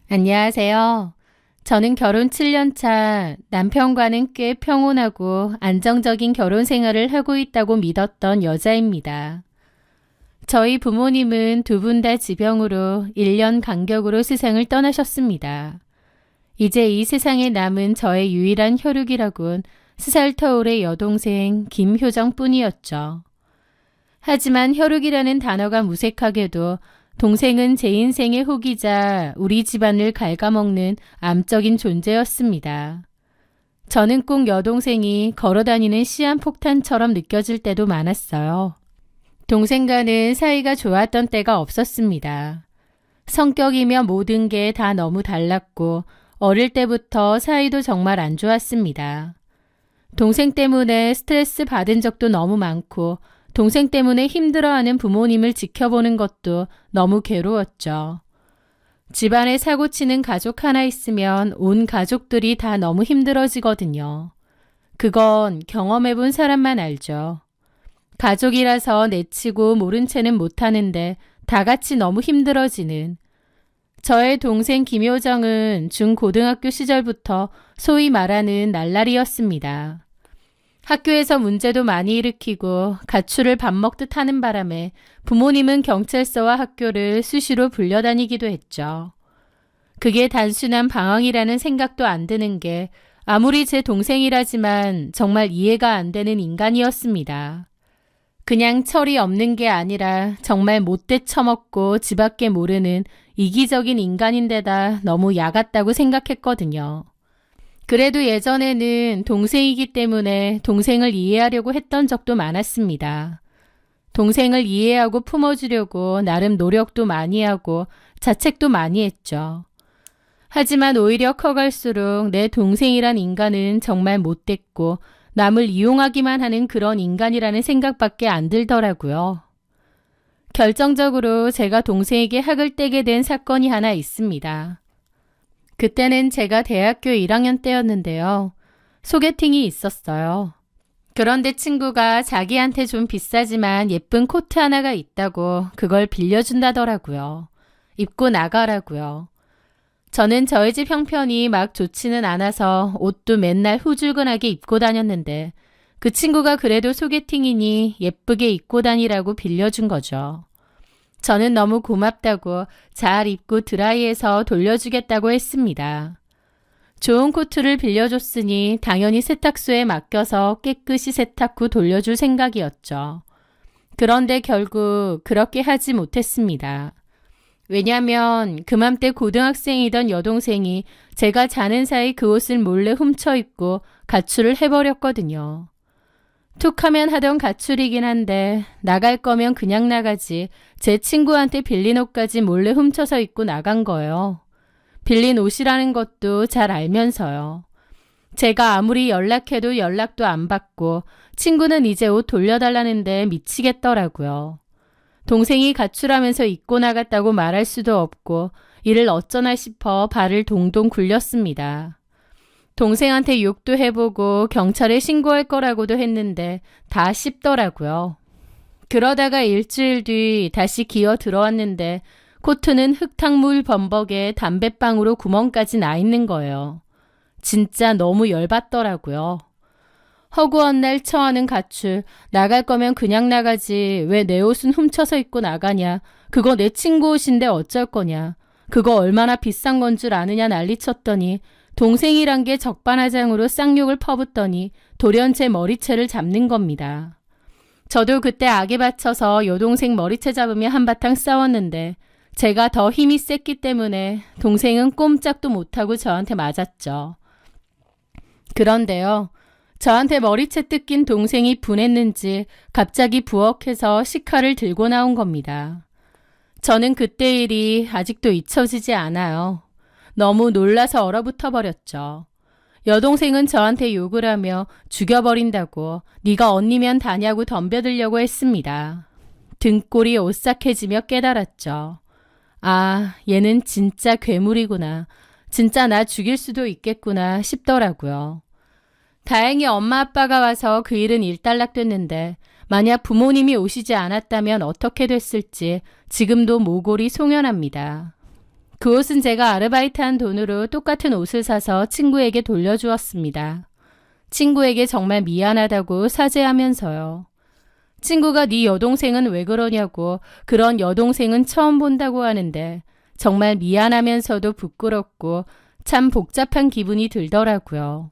안녕하세요. 저는 결혼 7년 차 남편과는 꽤 평온하고 안정적인 결혼 생활을 하고 있다고 믿었던 여자입니다. 저희 부모님은 두 분 다 지병으로 1년 간격으로 세상을 떠나셨습니다. 이제 이 세상에 남은 저의 유일한 혈육이라곤 3살 터울의 여동생 김효정 뿐이었죠. 하지만 혈육이라는 단어가 무색하게도 동생은 제 인생의 혹이자 우리 집안을 갉아먹는 암적인 존재였습니다. 저는 꼭 여동생이 걸어다니는 시한폭탄처럼 느껴질 때도 많았어요. 동생과는 사이가 좋았던 때가 없었습니다. 성격이며 모든 게 다 너무 달랐고 어릴 때부터 사이도 정말 안 좋았습니다. 동생 때문에 스트레스 받은 적도 너무 많고 동생 때문에 힘들어하는 부모님을 지켜보는 것도 너무 괴로웠죠. 집안에 사고치는 가족 하나 있으면 온 가족들이 다 너무 힘들어지거든요. 그건 경험해본 사람만 알죠. 가족이라서 내치고 모른 채는 못하는데 다 같이 너무 힘들어지는. 저의 동생 김효정은 중고등학교 시절부터 소위 말하는 날라리였습니다. 학교에서 문제도 많이 일으키고 가출을 밥 먹듯 하는 바람에 부모님은 경찰서와 학교를 수시로 불려다니기도 했죠. 그게 단순한 방황이라는 생각도 안 드는 게 아무리 제 동생이라지만 정말 이해가 안 되는 인간이었습니다. 그냥 철이 없는 게 아니라 정말 못돼 처먹고 지밖에 모르는 이기적인 인간인데다 너무 야같다고 생각했거든요. 그래도 예전에는 동생이기 때문에 동생을 이해하려고 했던 적도 많았습니다. 동생을 이해하고 품어주려고 나름 노력도 많이 하고 자책도 많이 했죠. 하지만 오히려 커갈수록 내 동생이란 인간은 정말 못됐고 남을 이용하기만 하는 그런 인간이라는 생각밖에 안 들더라고요. 결정적으로 제가 동생에게 학을 떼게 된 사건이 하나 있습니다. 그때는 제가 대학교 1학년 때였는데요. 소개팅이 있었어요. 그런데 친구가 자기한테 좀 비싸지만 예쁜 코트 하나가 있다고 그걸 빌려준다더라고요. 입고 나가라고요. 저는 저희 집 형편이 막 좋지는 않아서 옷도 맨날 후줄근하게 입고 다녔는데 그 친구가 그래도 소개팅이니 예쁘게 입고 다니라고 빌려준 거죠. 저는 너무 고맙다고 잘 입고 드라이해서 돌려주겠다고 했습니다. 좋은 코트를 빌려줬으니 당연히 세탁소에 맡겨서 깨끗이 세탁 후 돌려줄 생각이었죠. 그런데 결국 그렇게 하지 못했습니다. 왜냐면 그맘때 고등학생이던 여동생이 제가 자는 사이 그 옷을 몰래 훔쳐 입고 가출을 해버렸거든요. 툭하면 하던 가출이긴 한데 나갈 거면 그냥 나가지 제 친구한테 빌린 옷까지 몰래 훔쳐서 입고 나간 거예요. 빌린 옷이라는 것도 잘 알면서요. 제가 아무리 연락해도 연락도 안 받고 친구는 이제 옷 돌려달라는데 미치겠더라고요. 동생이 가출하면서 입고 나갔다고 말할 수도 없고 이를 어쩌나 싶어 발을 동동 굴렸습니다. 동생한테 욕도 해보고 경찰에 신고할 거라고도 했는데 다 씹더라고요. 그러다가 일주일 뒤 다시 기어 들어왔는데 코트는 흙탕물 범벅에 담배방으로 구멍까지 나 있는 거예요. 진짜 너무 열받더라고요. 허구한 날 처하는 가출, 나갈 거면 그냥 나가지 왜 내 옷은 훔쳐서 입고 나가냐. 그거 내 친구 옷인데 어쩔 거냐. 그거 얼마나 비싼 건 줄 아느냐 난리쳤더니 동생이란 게 적반하장으로 쌍욕을 퍼붓더니 돌연 제 머리채를 잡는 겁니다. 저도 그때 악에 받쳐서 여동생 머리채 잡으며 한바탕 싸웠는데 제가 더 힘이 셌기 때문에 동생은 꼼짝도 못하고 저한테 맞았죠. 그런데요. 저한테 머리채 뜯긴 동생이 분했는지 갑자기 부엌에서 식칼을 들고 나온 겁니다. 저는 그때 일이 아직도 잊혀지지 않아요. 너무 놀라서 얼어붙어 버렸죠. 여동생은 저한테 욕을 하며 죽여버린다고 네가 언니면 다냐고 덤벼들려고 했습니다. 등골이 오싹해지며 깨달았죠. 아, 얘는 진짜 괴물이구나. 진짜 나 죽일 수도 있겠구나 싶더라고요. 다행히 엄마 아빠가 와서 그 일은 일단락됐는데 만약 부모님이 오시지 않았다면 어떻게 됐을지 지금도 모골이 송연합니다. 그 옷은 제가 아르바이트한 돈으로 똑같은 옷을 사서 친구에게 돌려주었습니다. 친구에게 정말 미안하다고 사죄하면서요. 친구가 네 여동생은 왜 그러냐고, 그런 여동생은 처음 본다고 하는데 정말 미안하면서도 부끄럽고 참 복잡한 기분이 들더라고요.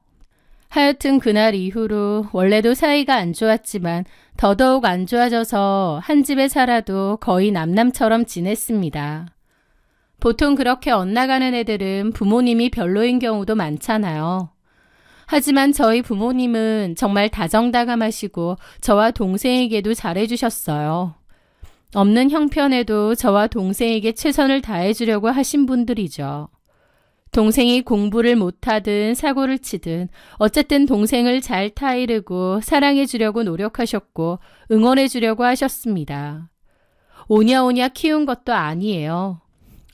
하여튼 그날 이후로 원래도 사이가 안 좋았지만 더더욱 안 좋아져서 한 집에 살아도 거의 남남처럼 지냈습니다. 보통 그렇게 엇나가는 애들은 부모님이 별로인 경우도 많잖아요. 하지만 저희 부모님은 정말 다정다감하시고 저와 동생에게도 잘해주셨어요. 없는 형편에도 저와 동생에게 최선을 다해주려고 하신 분들이죠. 동생이 공부를 못하든 사고를 치든 어쨌든 동생을 잘 타이르고 사랑해주려고 노력하셨고 응원해주려고 하셨습니다. 오냐오냐 키운 것도 아니에요.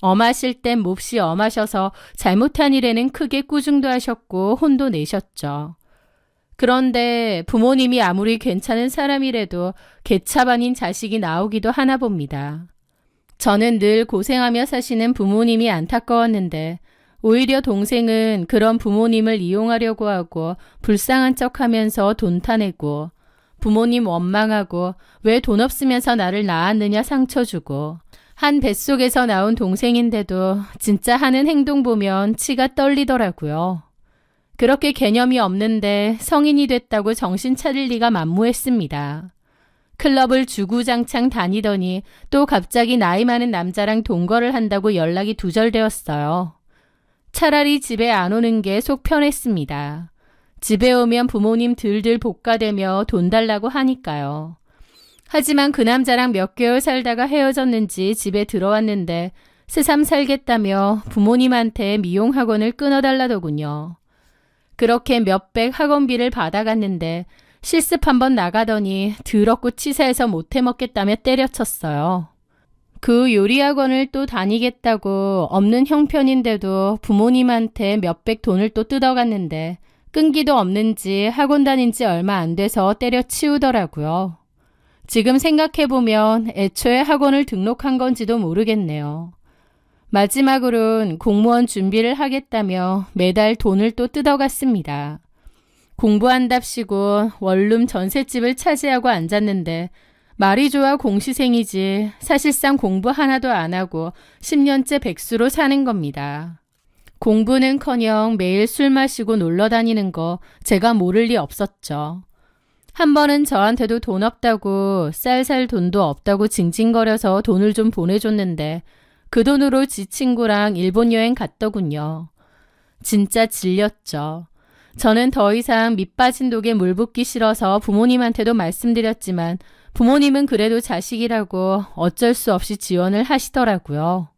엄하실 땐 몹시 엄하셔서 잘못한 일에는 크게 꾸중도 하셨고 혼도 내셨죠. 그런데 부모님이 아무리 괜찮은 사람이라도 개차반인 자식이 나오기도 하나 봅니다. 저는 늘 고생하며 사시는 부모님이 안타까웠는데 오히려 동생은 그런 부모님을 이용하려고 하고 불쌍한 척하면서 돈 타내고 부모님 원망하고 왜 돈 없으면서 나를 낳았느냐 상처 주고 한 뱃속에서 나온 동생인데도 진짜 하는 행동 보면 치가 떨리더라고요. 그렇게 개념이 없는데 성인이 됐다고 정신 차릴 리가 만무했습니다. 클럽을 주구장창 다니더니 또 갑자기 나이 많은 남자랑 동거를 한다고 연락이 두절되었어요. 차라리 집에 안 오는 게 속 편했습니다. 집에 오면 부모님 들들 볶아대며 돈 달라고 하니까요. 하지만 그 남자랑 몇 개월 살다가 헤어졌는지 집에 들어왔는데 새삼 살겠다며 부모님한테 미용학원을 끊어달라더군요. 그렇게 몇백 학원비를 받아갔는데 실습 한번 나가더니 더럽고 치사해서 못해 먹겠다며 때려쳤어요. 그 요리학원을 또 다니겠다고 없는 형편인데도 부모님한테 몇백 돈을 또 뜯어갔는데 끈기도 없는지 학원 다닌 지 얼마 안 돼서 때려치우더라고요. 지금 생각해보면 애초에 학원을 등록한 건지도 모르겠네요. 마지막으론 공무원 준비를 하겠다며 매달 돈을 또 뜯어갔습니다. 공부한답시고 원룸 전셋집을 차지하고 앉았는데 말이 좋아 공시생이지 사실상 공부 하나도 안 하고 10년째 백수로 사는 겁니다. 공부는커녕 매일 술 마시고 놀러 다니는 거 제가 모를 리 없었죠. 한 번은 저한테도 돈 없다고 쌀 돈도 없다고 징징거려서 돈을 좀 보내줬는데 그 돈으로 지 친구랑 일본 여행 갔더군요. 진짜 질렸죠. 저는 더 이상 밑 빠진 독에 물 붓기 싫어서 부모님한테도 말씀드렸지만 부모님은 그래도 자식이라고 어쩔 수 없이 지원을 하시더라고요.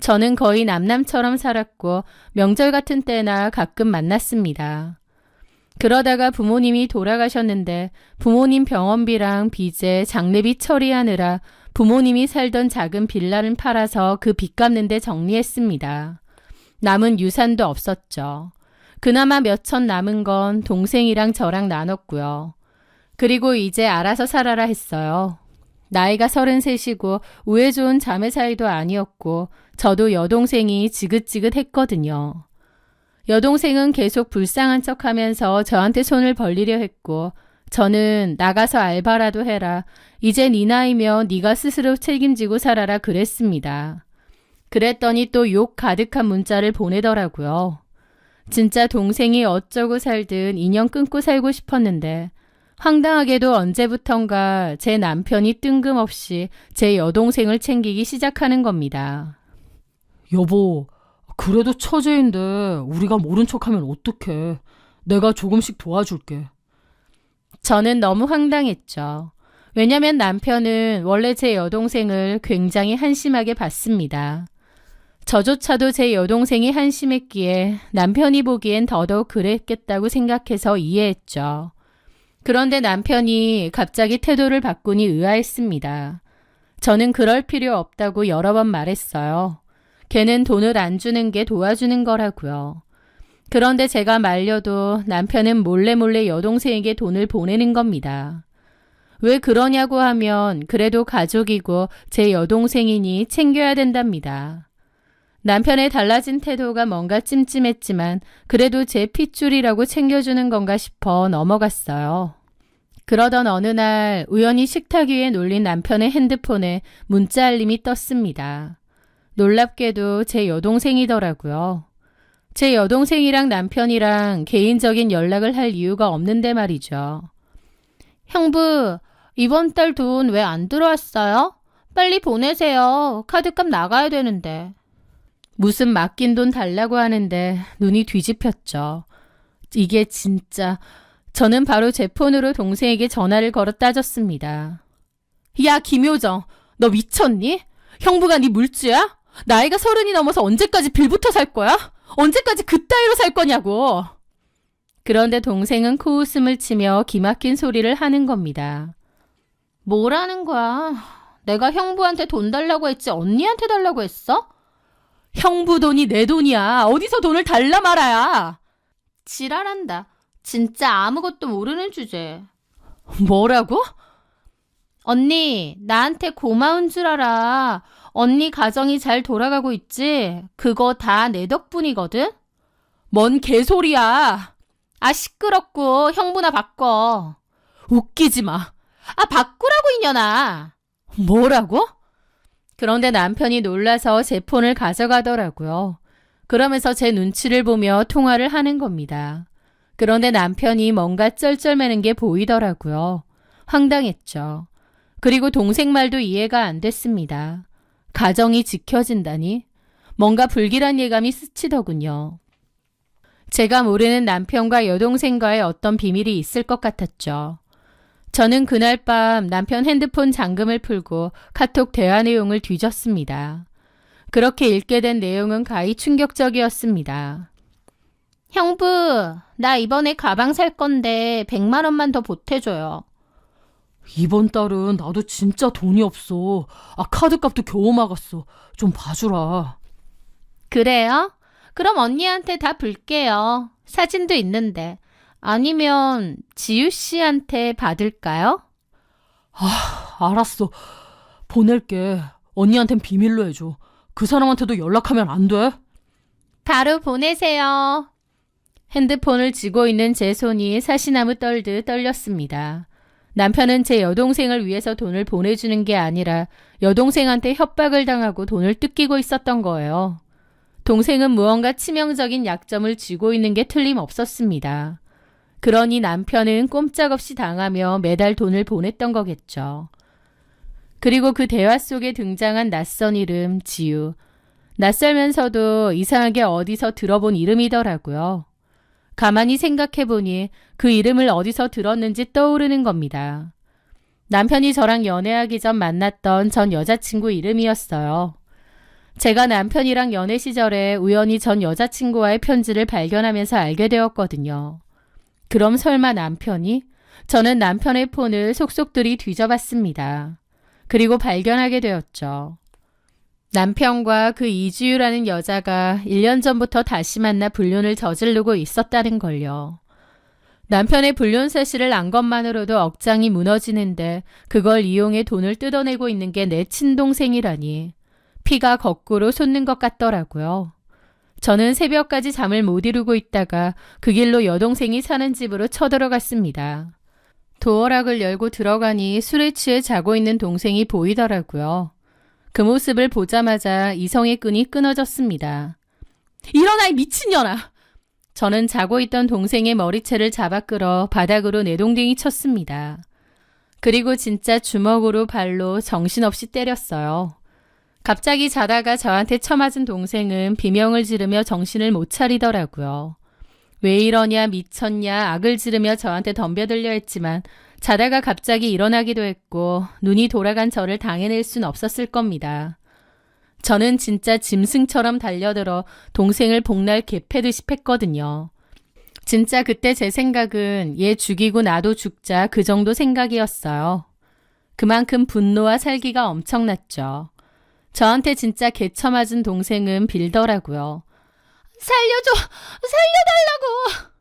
저는 거의 남남처럼 살았고 명절 같은 때나 가끔 만났습니다. 그러다가 부모님이 돌아가셨는데 부모님 병원비랑 빚에 장례비 처리하느라 부모님이 살던 작은 빌라를 팔아서 그 빚 갚는 데 정리했습니다. 남은 유산도 없었죠. 그나마 몇천 남은 건 동생이랑 저랑 나눴고요. 그리고 이제 알아서 살아라 했어요. 나이가 33이고 우애 좋은 자매 사이도 아니었고 저도 여동생이 지긋지긋했거든요. 여동생은 계속 불쌍한 척하면서 저한테 손을 벌리려 했고 저는 나가서 알바라도 해라. 이제 네 나이면 네가 스스로 책임지고 살아라 그랬습니다. 그랬더니 또 욕 가득한 문자를 보내더라고요. 진짜 동생이 어쩌고 살든 인연 끊고 살고 싶었는데 황당하게도 언제부턴가 제 남편이 뜬금없이 제 여동생을 챙기기 시작하는 겁니다. 여보, 그래도 처제인데 우리가 모른 척하면 어떡해. 내가 조금씩 도와줄게. 저는 너무 황당했죠. 왜냐면 남편은 원래 제 여동생을 굉장히 한심하게 봤습니다. 저조차도 제 여동생이 한심했기에 남편이 보기엔 더더욱 그랬겠다고 생각해서 이해했죠. 그런데 남편이 갑자기 태도를 바꾸니 의아했습니다. 저는 그럴 필요 없다고 여러 번 말했어요. 걔는 돈을 안 주는 게 도와주는 거라고요. 그런데 제가 말려도 남편은 몰래 여동생에게 돈을 보내는 겁니다. 왜 그러냐고 하면 그래도 가족이고 제 여동생이니 챙겨야 된답니다. 남편의 달라진 태도가 뭔가 찜찜했지만 그래도 제 핏줄이라고 챙겨주는 건가 싶어 넘어갔어요. 그러던 어느 날 우연히 식탁 위에 놀린 남편의 핸드폰에 문자 알림이 떴습니다. 놀랍게도 제 여동생이더라고요. 제 여동생이랑 남편이랑 개인적인 연락을 할 이유가 없는데 말이죠. 형부, 이번 달 돈 왜 안 들어왔어요? 빨리 보내세요. 카드값 나가야 되는데. 무슨 맡긴 돈 달라고 하는데 눈이 뒤집혔죠. 이게 진짜... 저는 바로 제 폰으로 동생에게 전화를 걸어 따졌습니다. 야, 김효정, 너 미쳤니? 형부가 네 물주야? 나이가 30이 넘어서 언제까지 빌부터 살 거야? 언제까지 그따위로 살 거냐고. 그런데 동생은 코웃음을 치며 기막힌 소리를 하는 겁니다. 뭐라는 거야? 내가 형부한테 돈 달라고 했지 언니한테 달라고 했어? 형부 돈이 내 돈이야. 어디서 돈을 달라 말아야. 지랄한다. 진짜 아무것도 모르는 주제. 뭐라고? 언니, 나한테 고마운 줄 알아. 언니 가정이 잘 돌아가고 있지? 그거 다 내 덕분이거든? 뭔 개소리야. 아, 시끄럽고 형부나 바꿔. 웃기지 마. 아, 바꾸라고 이년아. 뭐라고? 그런데 남편이 놀라서 제 폰을 가져가더라고요. 그러면서 제 눈치를 보며 통화를 하는 겁니다. 그런데 남편이 뭔가 쩔쩔매는 게 보이더라고요. 황당했죠. 그리고 동생 말도 이해가 안 됐습니다. 가정이 지켜진다니? 뭔가 불길한 예감이 스치더군요. 제가 모르는 남편과 여동생과의 어떤 비밀이 있을 것 같았죠. 저는 그날 밤 남편 핸드폰 잠금을 풀고 카톡 대화 내용을 뒤졌습니다. 그렇게 읽게 된 내용은 가히 충격적이었습니다. 형부, 나 이번에 가방 살 건데 100만 원만 더 보태줘요. 이번 달은 나도 진짜 돈이 없어. 아, 카드값도 겨우 막았어. 좀 봐주라. 그래요? 그럼 언니한테 다 불게요. 사진도 있는데. 아니면 지유 씨한테 받을까요? 알았어. 보낼게. 언니한텐 비밀로 해줘. 그 사람한테도 연락하면 안 돼? 바로 보내세요. 핸드폰을 쥐고 있는 제 손이 사시나무 떨듯 떨렸습니다. 남편은 제 여동생을 위해서 돈을 보내주는 게 아니라 여동생한테 협박을 당하고 돈을 뜯기고 있었던 거예요. 동생은 무언가 치명적인 약점을 쥐고 있는 게 틀림없었습니다. 그러니 남편은 꼼짝없이 당하며 매달 돈을 보냈던 거겠죠. 그리고 그 대화 속에 등장한 낯선 이름, 지유. 낯설면서도 이상하게 어디서 들어본 이름이더라고요. 가만히 생각해보니 그 이름을 어디서 들었는지 떠오르는 겁니다. 남편이 저랑 연애하기 전 만났던 전 여자친구 이름이었어요. 제가 남편이랑 연애 시절에 우연히 전 여자친구와의 편지를 발견하면서 알게 되었거든요. 그럼 설마 남편이? 저는 남편의 폰을 속속들이 뒤져봤습니다. 그리고 발견하게 되었죠. 남편과 그 이지유라는 여자가 1년 전부터 다시 만나 불륜을 저지르고 있었다는 걸요. 남편의 불륜 사실을 안 것만으로도 억장이 무너지는데 그걸 이용해 돈을 뜯어내고 있는 게 내 친동생이라니. 피가 거꾸로 솟는 것 같더라고요. 저는 새벽까지 잠을 못 이루고 있다가 그 길로 여동생이 사는 집으로 쳐들어갔습니다. 도어락을 열고 들어가니 술에 취해 자고 있는 동생이 보이더라고요. 그 모습을 보자마자 이성의 끈이 끊어졌습니다. 일어나, 이 미친년아! 저는 자고 있던 동생의 머리채를 잡아 끌어 바닥으로 내동댕이 쳤습니다. 그리고 진짜 주먹으로 발로 정신없이 때렸어요. 갑자기 자다가 저한테 쳐맞은 동생은 비명을 지르며 정신을 못 차리더라고요. 왜 이러냐, 미쳤냐, 악을 지르며 저한테 덤벼들려 했지만 자다가 갑자기 일어나기도 했고 눈이 돌아간 저를 당해낼 순 없었을 겁니다. 저는 진짜 짐승처럼 달려들어 동생을 복날 개패듯이 팼거든요. 진짜 그때 제 생각은 얘 죽이고 나도 죽자 그 정도 생각이었어요. 그만큼 분노와 살기가 엄청났죠. 저한테 진짜 개쳐맞은 동생은 빌더라고요. 살려줘! 살려달라고!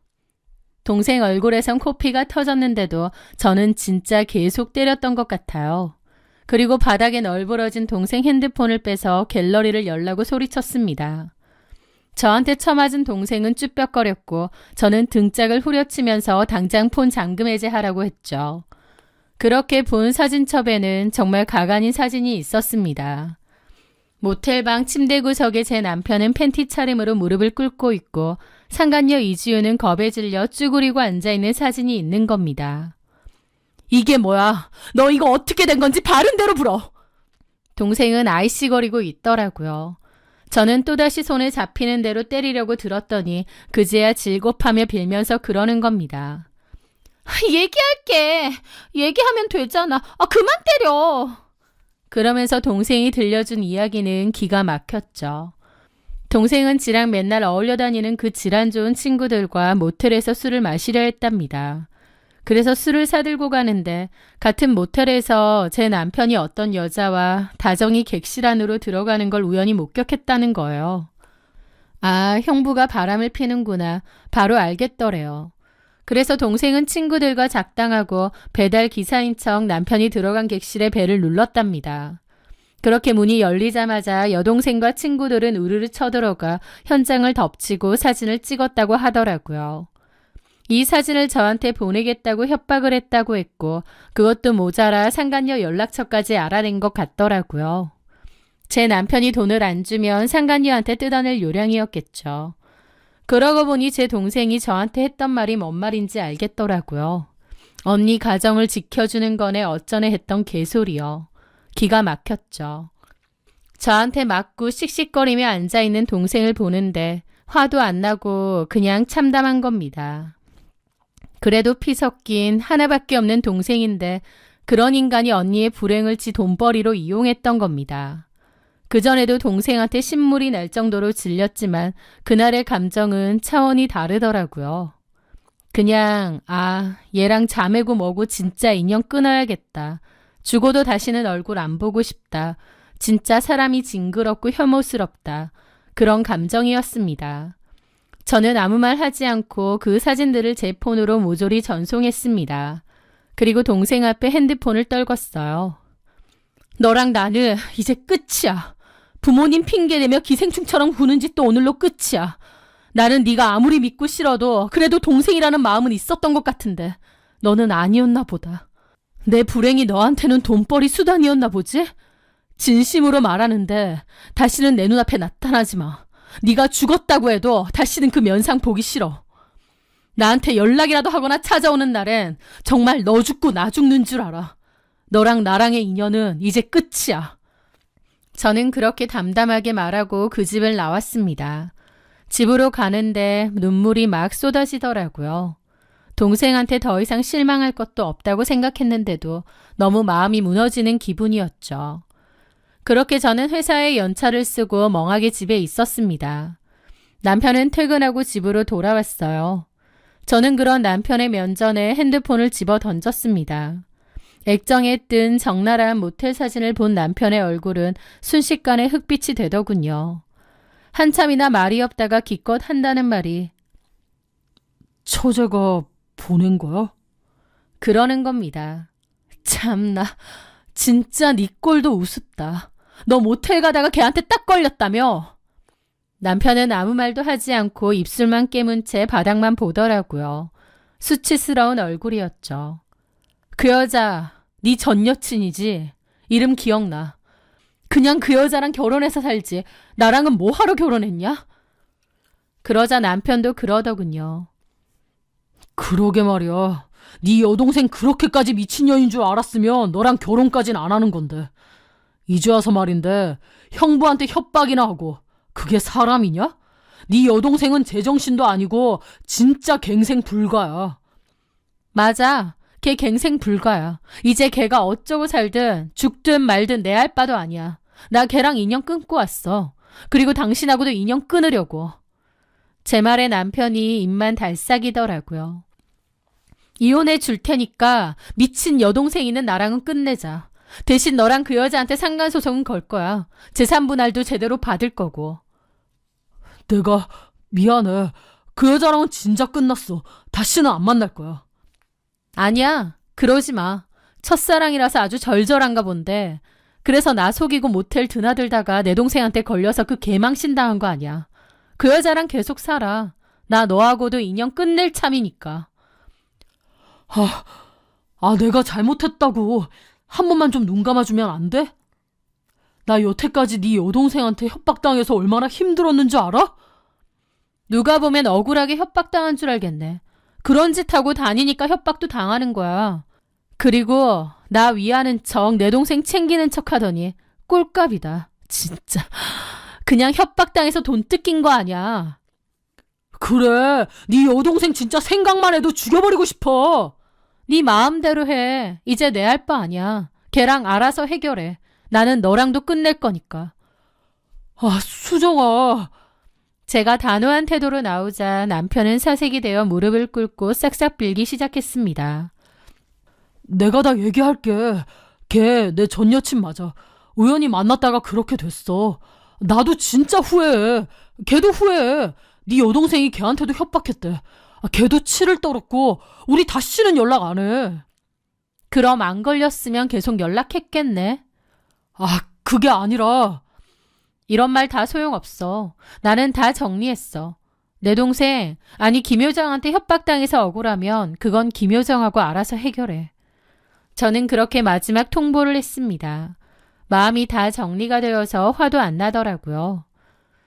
동생 얼굴에선 코피가 터졌는데도 저는 진짜 계속 때렸던 것 같아요. 그리고 바닥에 널브러진 동생 핸드폰을 빼서 갤러리를 열라고 소리쳤습니다. 저한테 쳐맞은 동생은 쭈뼛거렸고 저는 등짝을 후려치면서 당장 폰 잠금 해제하라고 했죠. 그렇게 본 사진첩에는 정말 가관인 사진이 있었습니다. 모텔방 침대 구석에 제 남편은 팬티 차림으로 무릎을 꿇고 있고 상간녀 이지우는 겁에 질려 쭈그리고 앉아있는 사진이 있는 겁니다. 이게 뭐야? 너 이거 어떻게 된 건지 바른 대로 불어. 동생은 아이씨거리고 있더라고요. 저는 또다시 손에 잡히는 대로 때리려고 들었더니 그제야 질곱하며 빌면서 그러는 겁니다. 얘기할게. 얘기하면 되잖아. 그만 때려. 그러면서 동생이 들려준 이야기는 기가 막혔죠. 동생은 지랑 맨날 어울려 다니는 그 질환 좋은 친구들과 모텔에서 술을 마시려 했답니다. 그래서 술을 사들고 가는데 같은 모텔에서 제 남편이 어떤 여자와 다정히 객실 안으로 들어가는 걸 우연히 목격했다는 거예요. 아, 형부가 바람을 피는구나. 바로 알겠더래요. 그래서 동생은 친구들과 작당하고 배달 기사인 척 남편이 들어간 객실에 벨을 눌렀답니다. 그렇게 문이 열리자마자 여동생과 친구들은 우르르 쳐들어가 현장을 덮치고 사진을 찍었다고 하더라고요. 이 사진을 저한테 보내겠다고 협박을 했다고 했고 그것도 모자라 상간녀 연락처까지 알아낸 것 같더라고요. 제 남편이 돈을 안 주면 상간녀한테 뜯어낼 요량이었겠죠. 그러고 보니 제 동생이 저한테 했던 말이 뭔 말인지 알겠더라고요. 언니 가정을 지켜주는 거네 어쩌네 했던 개소리요. 기가 막혔죠. 저한테 맞고 씩씩거리며 앉아있는 동생을 보는데 화도 안 나고 그냥 참담한 겁니다. 그래도 피 섞인 하나밖에 없는 동생인데 그런 인간이 언니의 불행을 지 돈벌이로 이용했던 겁니다. 그전에도 동생한테 신물이 날 정도로 질렸지만 그날의 감정은 차원이 다르더라고요. 그냥 얘랑 자매고 뭐고 진짜 인연 끊어야겠다. 죽어도 다시는 얼굴 안 보고 싶다. 진짜 사람이 징그럽고 혐오스럽다. 그런 감정이었습니다. 저는 아무 말 하지 않고 그 사진들을 제 폰으로 모조리 전송했습니다. 그리고 동생 앞에 핸드폰을 떨궜어요. 너랑 나는 이제 끝이야. 부모님 핑계대며 기생충처럼 구는 짓도 오늘로 끝이야. 나는 네가 아무리 믿고 싫어도 그래도 동생이라는 마음은 있었던 것 같은데 너는 아니었나 보다. 내 불행이 너한테는 돈벌이 수단이었나 보지? 진심으로 말하는데 다시는 내 눈앞에 나타나지 마. 네가 죽었다고 해도 다시는 그 면상 보기 싫어. 나한테 연락이라도 하거나 찾아오는 날엔 정말 너 죽고 나 죽는 줄 알아. 너랑 나랑의 인연은 이제 끝이야. 저는 그렇게 담담하게 말하고 그 집을 나왔습니다. 집으로 가는데 눈물이 막 쏟아지더라고요. 동생한테 더 이상 실망할 것도 없다고 생각했는데도 너무 마음이 무너지는 기분이었죠. 그렇게 저는 회사에 연차를 쓰고 멍하게 집에 있었습니다. 남편은 퇴근하고 집으로 돌아왔어요. 저는 그런 남편의 면전에 핸드폰을 집어 던졌습니다. 액정에 뜬 적나라한 모텔 사진을 본 남편의 얼굴은 순식간에 흑빛이 되더군요. 한참이나 말이 없다가 기껏 한다는 말이 처제가 보낸 거야? 그러는 겁니다. 참나, 진짜 네 꼴도 우습다. 너 모텔 가다가 걔한테 딱 걸렸다며? 남편은 아무 말도 하지 않고 입술만 깨문 채 바닥만 보더라고요. 수치스러운 얼굴이었죠. 그 여자 네 전 여친이지? 이름 기억나. 그냥 그 여자랑 결혼해서 살지. 나랑은 뭐하러 결혼했냐? 그러자 남편도 그러더군요. 그러게 말이야. 네 여동생 그렇게까지 미친년인 줄 알았으면 너랑 결혼까진 안 하는 건데. 이제 와서 말인데 형부한테 협박이나 하고 그게 사람이냐? 네 여동생은 제정신도 아니고 진짜 갱생 불가야. 맞아. 걔 갱생 불가야. 이제 걔가 어쩌고 살든 죽든 말든 내 알 바도 아니야. 나 걔랑 인연 끊고 왔어. 그리고 당신하고도 인연 끊으려고. 제 말에 남편이 입만 달싹이더라고요. 이혼해 줄 테니까 미친 여동생이는 나랑은 끝내자. 대신 너랑 그 여자한테 상간소송은 걸 거야. 재산분할도 제대로 받을 거고. 내가 미안해. 그 여자랑은 진짜 끝났어. 다시는 안 만날 거야. 아니야, 그러지 마. 첫사랑이라서 아주 절절한가 본데. 그래서 나 속이고 모텔 드나들다가 내 동생한테 걸려서 그 개망신 당한 거 아니야. 그 여자랑 계속 살아. 나 너하고도 인연 끝낼 참이니까. 내가 잘못했다고. 한 번만 좀 눈 감아주면 안 돼? 나 여태까지 네 여동생한테 협박당해서 얼마나 힘들었는지 알아? 누가 보면 억울하게 협박당한 줄 알겠네. 그런 짓 하고 다니니까 협박도 당하는 거야. 그리고 나 위하는 척 내 동생 챙기는 척 하더니 꼴값이다. 진짜. 그냥 협박당해서 돈 뜯긴 거 아니야. 그래, 네 여동생 진짜 생각만 해도 죽여버리고 싶어. 네 마음대로 해. 이제 내 할 바 아니야. 걔랑 알아서 해결해. 나는 너랑도 끝낼 거니까. 수정아. 제가 단호한 태도로 나오자 남편은 사색이 되어 무릎을 꿇고 싹싹 빌기 시작했습니다. 내가 다 얘기할게. 걔 내 전 여친 맞아. 우연히 만났다가 그렇게 됐어. 나도 진짜 후회해. 걔도 후회해. 네 여동생이 걔한테도 협박했대. 걔도 치를 떨었고 우리 다시는 연락 안 해. 그럼 안 걸렸으면 계속 연락했겠네. 그게 아니라. 이런 말 다 소용없어. 나는 다 정리했어. 내 동생, 아니 김효정한테 협박당해서 억울하면 그건 김효정하고 알아서 해결해. 저는 그렇게 마지막 통보를 했습니다. 마음이 다 정리가 되어서 화도 안 나더라고요.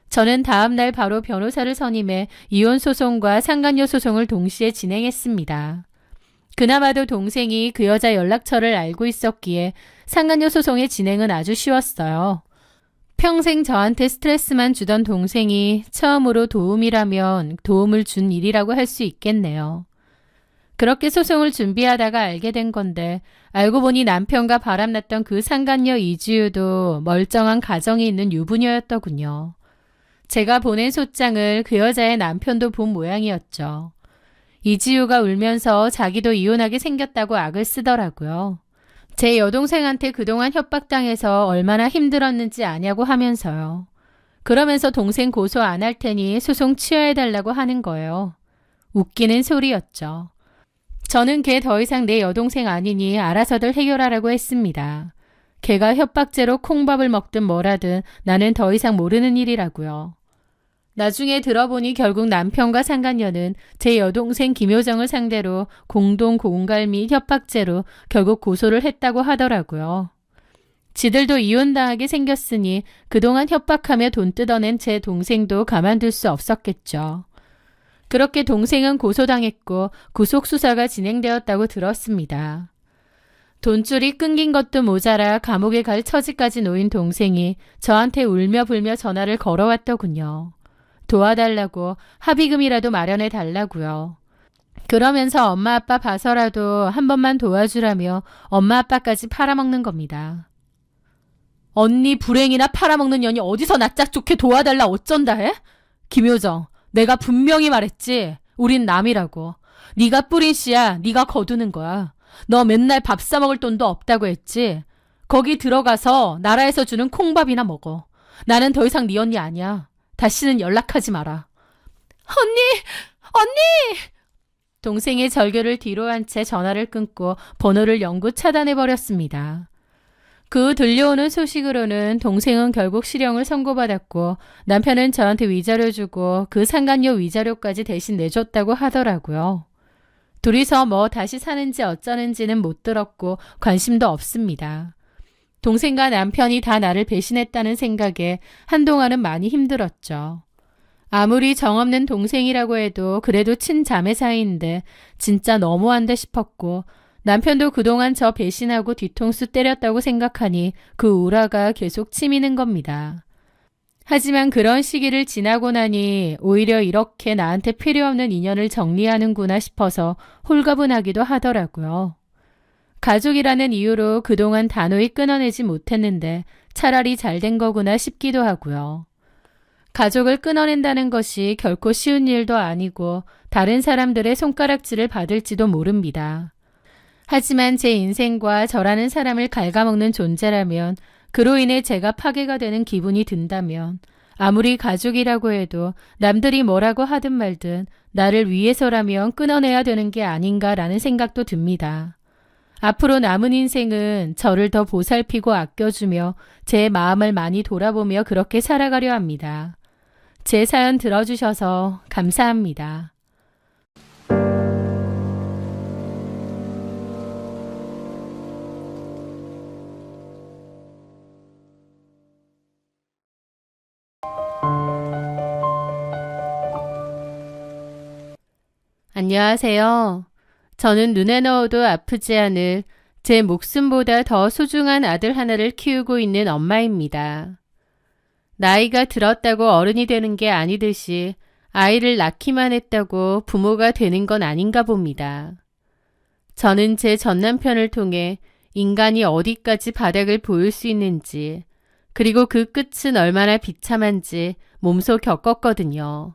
저는 다음 날 바로 변호사를 선임해 이혼 소송과 상간녀 소송을 동시에 진행했습니다. 그나마도 동생이 그 여자 연락처를 알고 있었기에 상간녀 소송의 진행은 아주 쉬웠어요. 평생 저한테 스트레스만 주던 동생이 처음으로 도움이라면 도움을 준 일이라고 할 수 있겠네요. 그렇게 소송을 준비하다가 알게 된 건데 알고 보니 남편과 바람났던 그 상간녀 이지우도 멀쩡한 가정이 있는 유부녀였더군요. 제가 보낸 소장을 그 여자의 남편도 본 모양이었죠. 이지우가 울면서 자기도 이혼하게 생겼다고 악을 쓰더라고요. 제 여동생한테 그동안 협박당해서 얼마나 힘들었는지 아냐고 하면서요. 그러면서 동생 고소 안 할 테니 소송 취하해달라고 하는 거예요. 웃기는 소리였죠. 저는 걔 더 이상 내 여동생 아니니 알아서들 해결하라고 했습니다. 걔가 협박죄로 콩밥을 먹든 뭐라든 나는 더 이상 모르는 일이라고요. 나중에 들어보니 결국 남편과 상간녀는 제 여동생 김효정을 상대로 공동 공갈 및 협박죄로 결국 고소를 했다고 하더라고요. 지들도 이혼당하게 생겼으니 그동안 협박하며 돈 뜯어낸 제 동생도 가만둘 수 없었겠죠. 그렇게 동생은 고소당했고 구속수사가 진행되었다고 들었습니다. 돈줄이 끊긴 것도 모자라 감옥에 갈 처지까지 놓인 동생이 저한테 울며 불며 전화를 걸어왔더군요. 도와달라고 합의금이라도 마련해 달라고요. 그러면서 엄마 아빠 봐서라도 한 번만 도와주라며 엄마 아빠까지 팔아먹는 겁니다. 언니 불행이나 팔아먹는 년이 어디서 낯짝 좋게 도와달라 어쩐다 해? 김효정, 내가 분명히 말했지. 우린 남이라고. 네가 뿌린 씨야. 네가 거두는 거야. 너 맨날 밥 사 먹을 돈도 없다고 했지. 거기 들어가서 나라에서 주는 콩밥이나 먹어. 나는 더 이상 네 언니 아니야. 다시는 연락하지 마라. 언니! 동생의 절규를 뒤로 한 채 전화를 끊고 번호를 영구 차단해버렸습니다. 그 후 들려오는 소식으로는 동생은 결국 실형을 선고받았고 남편은 저한테 위자료 주고 그 상간녀 위자료까지 대신 내줬다고 하더라고요. 둘이서 뭐 다시 사는지 어쩌는지는 못 들었고 관심도 없습니다. 동생과 남편이 다 나를 배신했다는 생각에 한동안은 많이 힘들었죠. 아무리 정없는 동생이라고 해도 그래도 친자매 사이인데 진짜 너무한데 싶었고 남편도 그동안 저 배신하고 뒤통수 때렸다고 생각하니 그 우라가 계속 치미는 겁니다. 하지만 그런 시기를 지나고 나니 오히려 이렇게 나한테 필요 없는 인연을 정리하는구나 싶어서 홀가분하기도 하더라고요. 가족이라는 이유로 그동안 단호히 끊어내지 못했는데 차라리 잘된 거구나 싶기도 하고요. 가족을 끊어낸다는 것이 결코 쉬운 일도 아니고 다른 사람들의 손가락질을 받을지도 모릅니다. 하지만 제 인생과 저라는 사람을 갉아먹는 존재라면 그로 인해 제가 파괴가 되는 기분이 든다면 아무리 가족이라고 해도 남들이 뭐라고 하든 말든 나를 위해서라면 끊어내야 되는 게 아닌가라는 생각도 듭니다. 앞으로 남은 인생은 저를 더 보살피고 아껴주며 제 마음을 많이 돌아보며 그렇게 살아가려 합니다. 제 사연 들어주셔서 감사합니다. 안녕하세요. 저는 눈에 넣어도 아프지 않을 제 목숨보다 더 소중한 아들 하나를 키우고 있는 엄마입니다. 나이가 들었다고 어른이 되는 게 아니듯이 아이를 낳기만 했다고 부모가 되는 건 아닌가 봅니다. 저는 제 전남편을 통해 인간이 어디까지 바닥을 보일 수 있는지, 그리고 그 끝은 얼마나 비참한지 몸소 겪었거든요.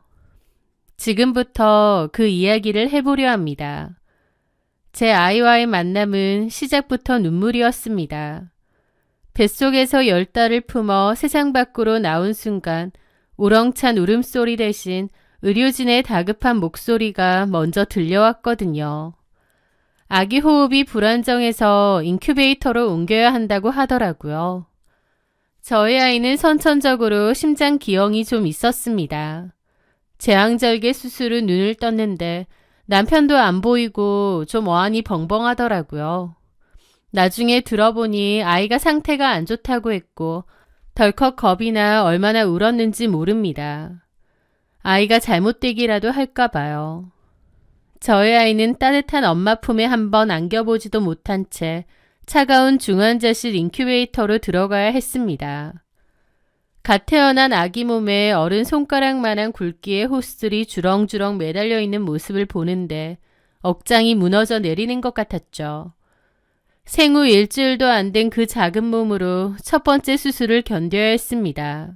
지금부터 그 이야기를 해보려 합니다. 제 아이와의 만남은 시작부터 눈물이었습니다. 뱃속에서 10달을 품어 세상 밖으로 나온 순간 우렁찬 울음소리 대신 의료진의 다급한 목소리가 먼저 들려왔거든요. 아기 호흡이 불안정해서 인큐베이터로 옮겨야 한다고 하더라고요. 저희 아이는 선천적으로 심장 기형이 좀 있었습니다. 제왕절개 수술은 눈을 떴는데 남편도 안 보이고 좀 어안이 벙벙하더라고요. 나중에 들어보니 아이가 상태가 안 좋다고 했고 덜컥 겁이 나 얼마나 울었는지 모릅니다. 아이가 잘못되기라도 할까 봐요. 저희 아이는 따뜻한 엄마 품에 한번 안겨보지도 못한 채 차가운 중환자실 인큐베이터로 들어가야 했습니다. 갓 태어난 아기 몸에 어른 손가락만한 굵기의 호스들이 주렁주렁 매달려 있는 모습을 보는데 억장이 무너져 내리는 것 같았죠. 생후 일주일도 안 된 그 작은 몸으로 첫 번째 수술을 견뎌야 했습니다.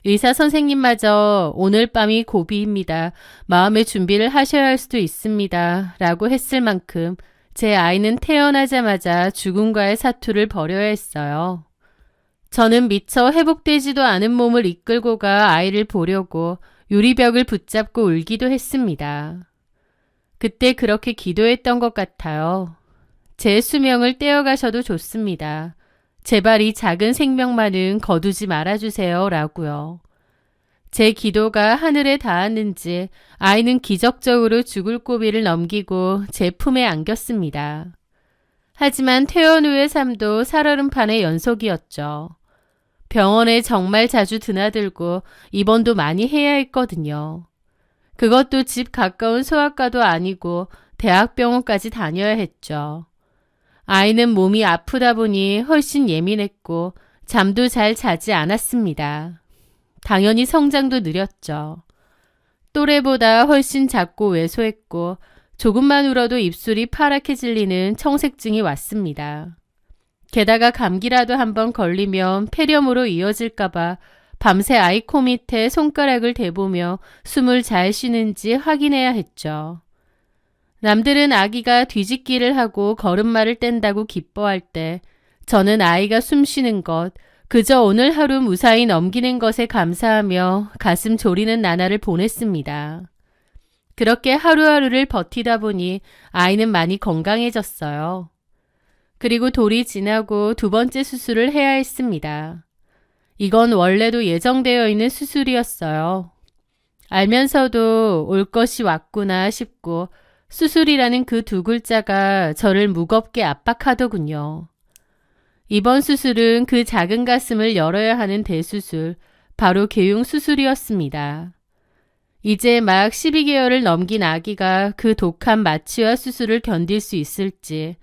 의사 선생님마저 오늘 밤이 고비입니다. 마음의 준비를 하셔야 할 수도 있습니다. 라고 했을 만큼 제 아이는 태어나자마자 죽음과의 사투를 벌여야 했어요. 저는 미처 회복되지도 않은 몸을 이끌고 가 아이를 보려고 유리벽을 붙잡고 울기도 했습니다. 그때 그렇게 기도했던 것 같아요. 제 수명을 떼어가셔도 좋습니다. 제발 이 작은 생명만은 거두지 말아주세요. 라고요. 제 기도가 하늘에 닿았는지 아이는 기적적으로 죽을 고비를 넘기고 제 품에 안겼습니다. 하지만 퇴원 후의 삶도 살얼음판의 연속이었죠. 병원에 정말 자주 드나들고 입원도 많이 해야 했거든요. 그것도 집 가까운 소아과도 아니고 대학병원까지 다녀야 했죠. 아이는 몸이 아프다 보니 훨씬 예민했고 잠도 잘 자지 않았습니다. 당연히 성장도 느렸죠. 또래보다 훨씬 작고 왜소했고 조금만 울어도 입술이 파랗게 질리는 청색증이 왔습니다. 게다가 감기라도 한번 걸리면 폐렴으로 이어질까봐 밤새 아이 코 밑에 손가락을 대보며 숨을 잘 쉬는지 확인해야 했죠. 남들은 아기가 뒤집기를 하고 걸음마를 뗀다고 기뻐할 때 저는 아이가 숨 쉬는 것, 그저 오늘 하루 무사히 넘기는 것에 감사하며 가슴 졸이는 나날을 보냈습니다. 그렇게 하루하루를 버티다 보니 아이는 많이 건강해졌어요. 그리고 돌이 지나고 두 번째 수술을 해야 했습니다. 이건 원래도 예정되어 있는 수술이었어요. 알면서도 올 것이 왔구나 싶고 수술이라는 그 두 글자가 저를 무겁게 압박하더군요. 이번 수술은 그 작은 가슴을 열어야 하는 대수술, 바로 개용 수술이었습니다. 이제 막 12개월을 넘긴 아기가 그 독한 마취와 수술을 견딜 수 있을지,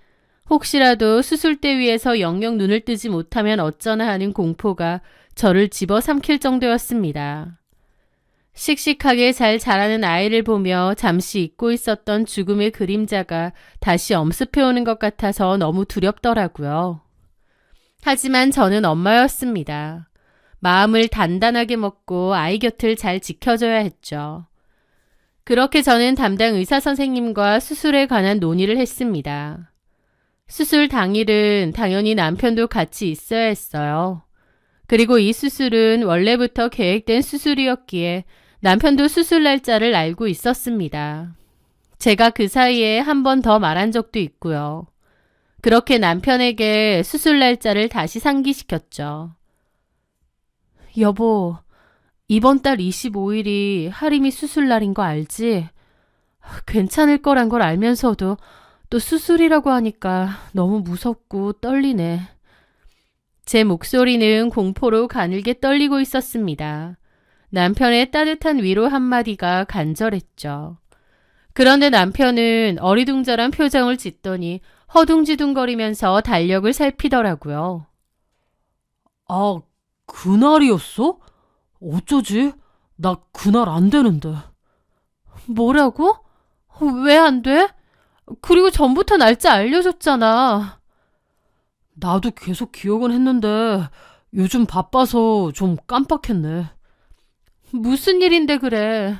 혹시라도 수술대 위에서 영영 눈을 뜨지 못하면 어쩌나 하는 공포가 저를 집어삼킬 정도였습니다. 씩씩하게 잘 자라는 아이를 보며 잠시 잊고 있었던 죽음의 그림자가 다시 엄습해오는 것 같아서 너무 두렵더라고요. 하지만 저는 엄마였습니다. 마음을 단단하게 먹고 아이 곁을 잘 지켜줘야 했죠. 그렇게 저는 담당 의사 선생님과 수술에 관한 논의를 했습니다. 수술 당일은 당연히 남편도 같이 있어야 했어요. 그리고 이 수술은 원래부터 계획된 수술이었기에 남편도 수술 날짜를 알고 있었습니다. 제가 그 사이에 한 번 더 말한 적도 있고요. 그렇게 남편에게 수술 날짜를 다시 상기시켰죠. 여보, 이번 달 25일이 하림이 수술 날인 거 알지? 괜찮을 거란 걸 알면서도 또 수술이라고 하니까 너무 무섭고 떨리네. 제 목소리는 공포로 가늘게 떨리고 있었습니다. 남편의 따뜻한 위로 한마디가 간절했죠. 그런데 남편은 어리둥절한 표정을 짓더니 허둥지둥거리면서 달력을 살피더라고요. 아, 그날이었어? 어쩌지? 나 그날 안 되는데. 뭐라고? 왜 안 돼? 그리고 전부터 날짜 알려줬잖아. 나도 계속 기억은 했는데 요즘 바빠서 좀 깜빡했네. 무슨 일인데 그래.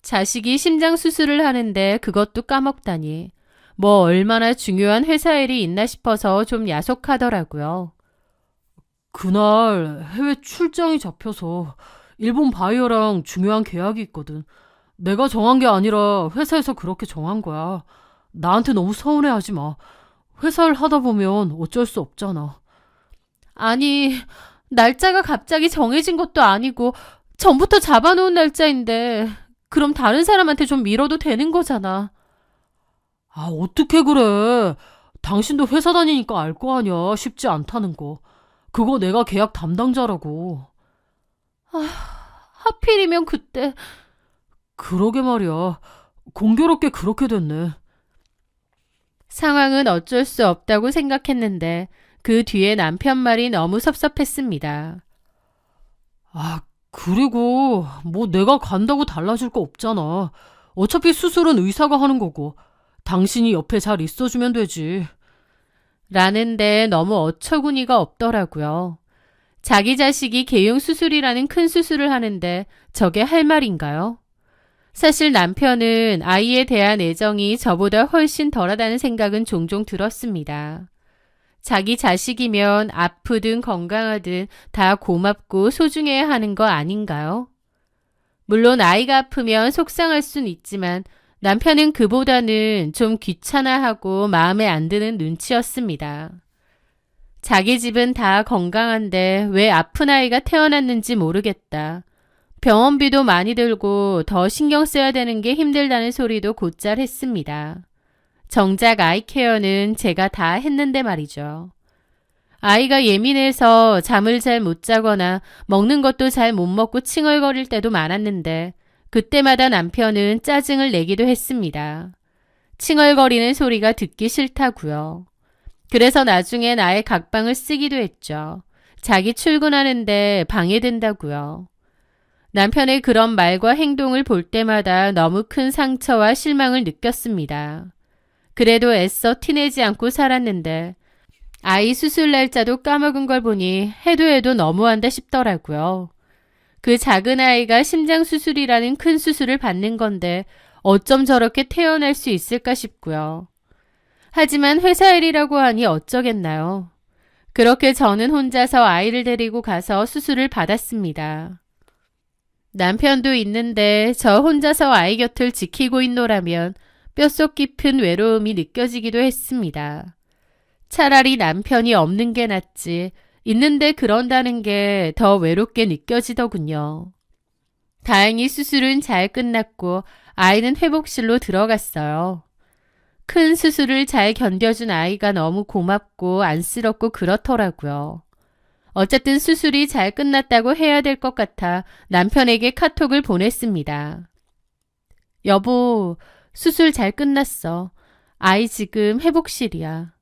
자식이 심장 수술을 하는데 그것도 까먹다니. 뭐 얼마나 중요한 회사 일이 있나 싶어서 좀 야속하더라고요. 그날 해외 출장이 잡혀서 일본 바이어랑 중요한 계약이 있거든. 내가 정한 게 아니라 회사에서 그렇게 정한 거야. 나한테 너무 서운해하지 마. 회사 일 하다 보면 어쩔 수 없잖아. 아니, 날짜가 갑자기 정해진 것도 아니고 전부터 잡아놓은 날짜인데 그럼 다른 사람한테 좀 미뤄도 되는 거잖아. 아, 어떻게 그래. 당신도 회사 다니니까 알 거 아니야. 쉽지 않다는 거. 그거 내가 계약 담당자라고. 하필이면 그때. 그러게 말이야. 공교롭게 그렇게 됐네. 상황은 어쩔 수 없다고 생각했는데 그 뒤에 남편 말이 너무 섭섭했습니다. 아, 그리고 뭐 내가 간다고 달라질 거 없잖아. 어차피 수술은 의사가 하는 거고 당신이 옆에 잘 있어주면 되지. 라는데 너무 어처구니가 없더라고요. 자기 자식이 개용 수술이라는 큰 수술을 하는데 저게 할 말인가요? 사실 남편은 아이에 대한 애정이 저보다 훨씬 덜하다는 생각은 종종 들었습니다. 자기 자식이면 아프든 건강하든 다 고맙고 소중해야 하는 거 아닌가요? 물론 아이가 아프면 속상할 순 있지만 남편은 그보다는 좀 귀찮아하고 마음에 안 드는 눈치였습니다. 자기 집은 다 건강한데 왜 아픈 아이가 태어났는지 모르겠다. 병원비도 많이 들고 더 신경 써야 되는 게 힘들다는 소리도 곧잘 했습니다. 정작 아이 케어는 제가 다 했는데 말이죠. 아이가 예민해서 잠을 잘 못 자거나 먹는 것도 잘 못 먹고 칭얼거릴 때도 많았는데 그때마다 남편은 짜증을 내기도 했습니다. 칭얼거리는 소리가 듣기 싫다고요. 그래서 나중엔 아예 각방을 쓰기도 했죠. 자기 출근하는데 방해된다고요. 남편의 그런 말과 행동을 볼 때마다 너무 큰 상처와 실망을 느꼈습니다. 그래도 애써 티내지 않고 살았는데 아이 수술 날짜도 까먹은 걸 보니 해도 너무한다 싶더라고요. 그 작은 아이가 심장 수술이라는 큰 수술을 받는 건데 어쩜 저렇게 태어날 수 있을까 싶고요. 하지만 회사 일이라고 하니 어쩌겠나요. 그렇게 저는 혼자서 아이를 데리고 가서 수술을 받았습니다. 남편도 있는데 저 혼자서 아이 곁을 지키고 있노라면 뼛속 깊은 외로움이 느껴지기도 했습니다. 차라리 남편이 없는 게 낫지 있는데 그런다는 게 더 외롭게 느껴지더군요. 다행히 수술은 잘 끝났고 아이는 회복실로 들어갔어요. 큰 수술을 잘 견뎌준 아이가 너무 고맙고 안쓰럽고 그렇더라고요. 어쨌든 수술이 잘 끝났다고 해야 될 것 같아 남편에게 카톡을 보냈습니다. 여보, 수술 잘 끝났어. 아이 지금 회복실이야.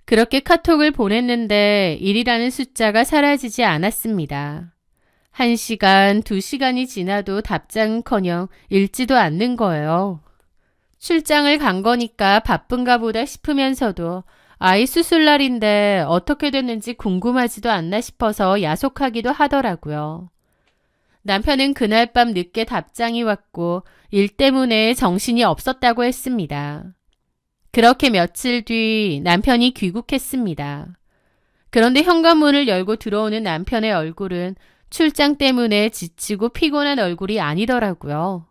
그렇게 카톡을 보냈는데 1이라는 숫자가 사라지지 않았습니다. 1시간, 2시간이 지나도 답장은커녕 읽지도 않는 거예요. 출장을 간 거니까 바쁜가 보다 싶으면서도 아이 수술 날인데 어떻게 됐는지 궁금하지도 않나 싶어서 야속하기도 하더라고요. 남편은 그날 밤 늦게 답장이 왔고 일 때문에 정신이 없었다고 했습니다. 그렇게 며칠 뒤 남편이 귀국했습니다. 그런데 현관문을 열고 들어오는 남편의 얼굴은 출장 때문에 지치고 피곤한 얼굴이 아니더라고요.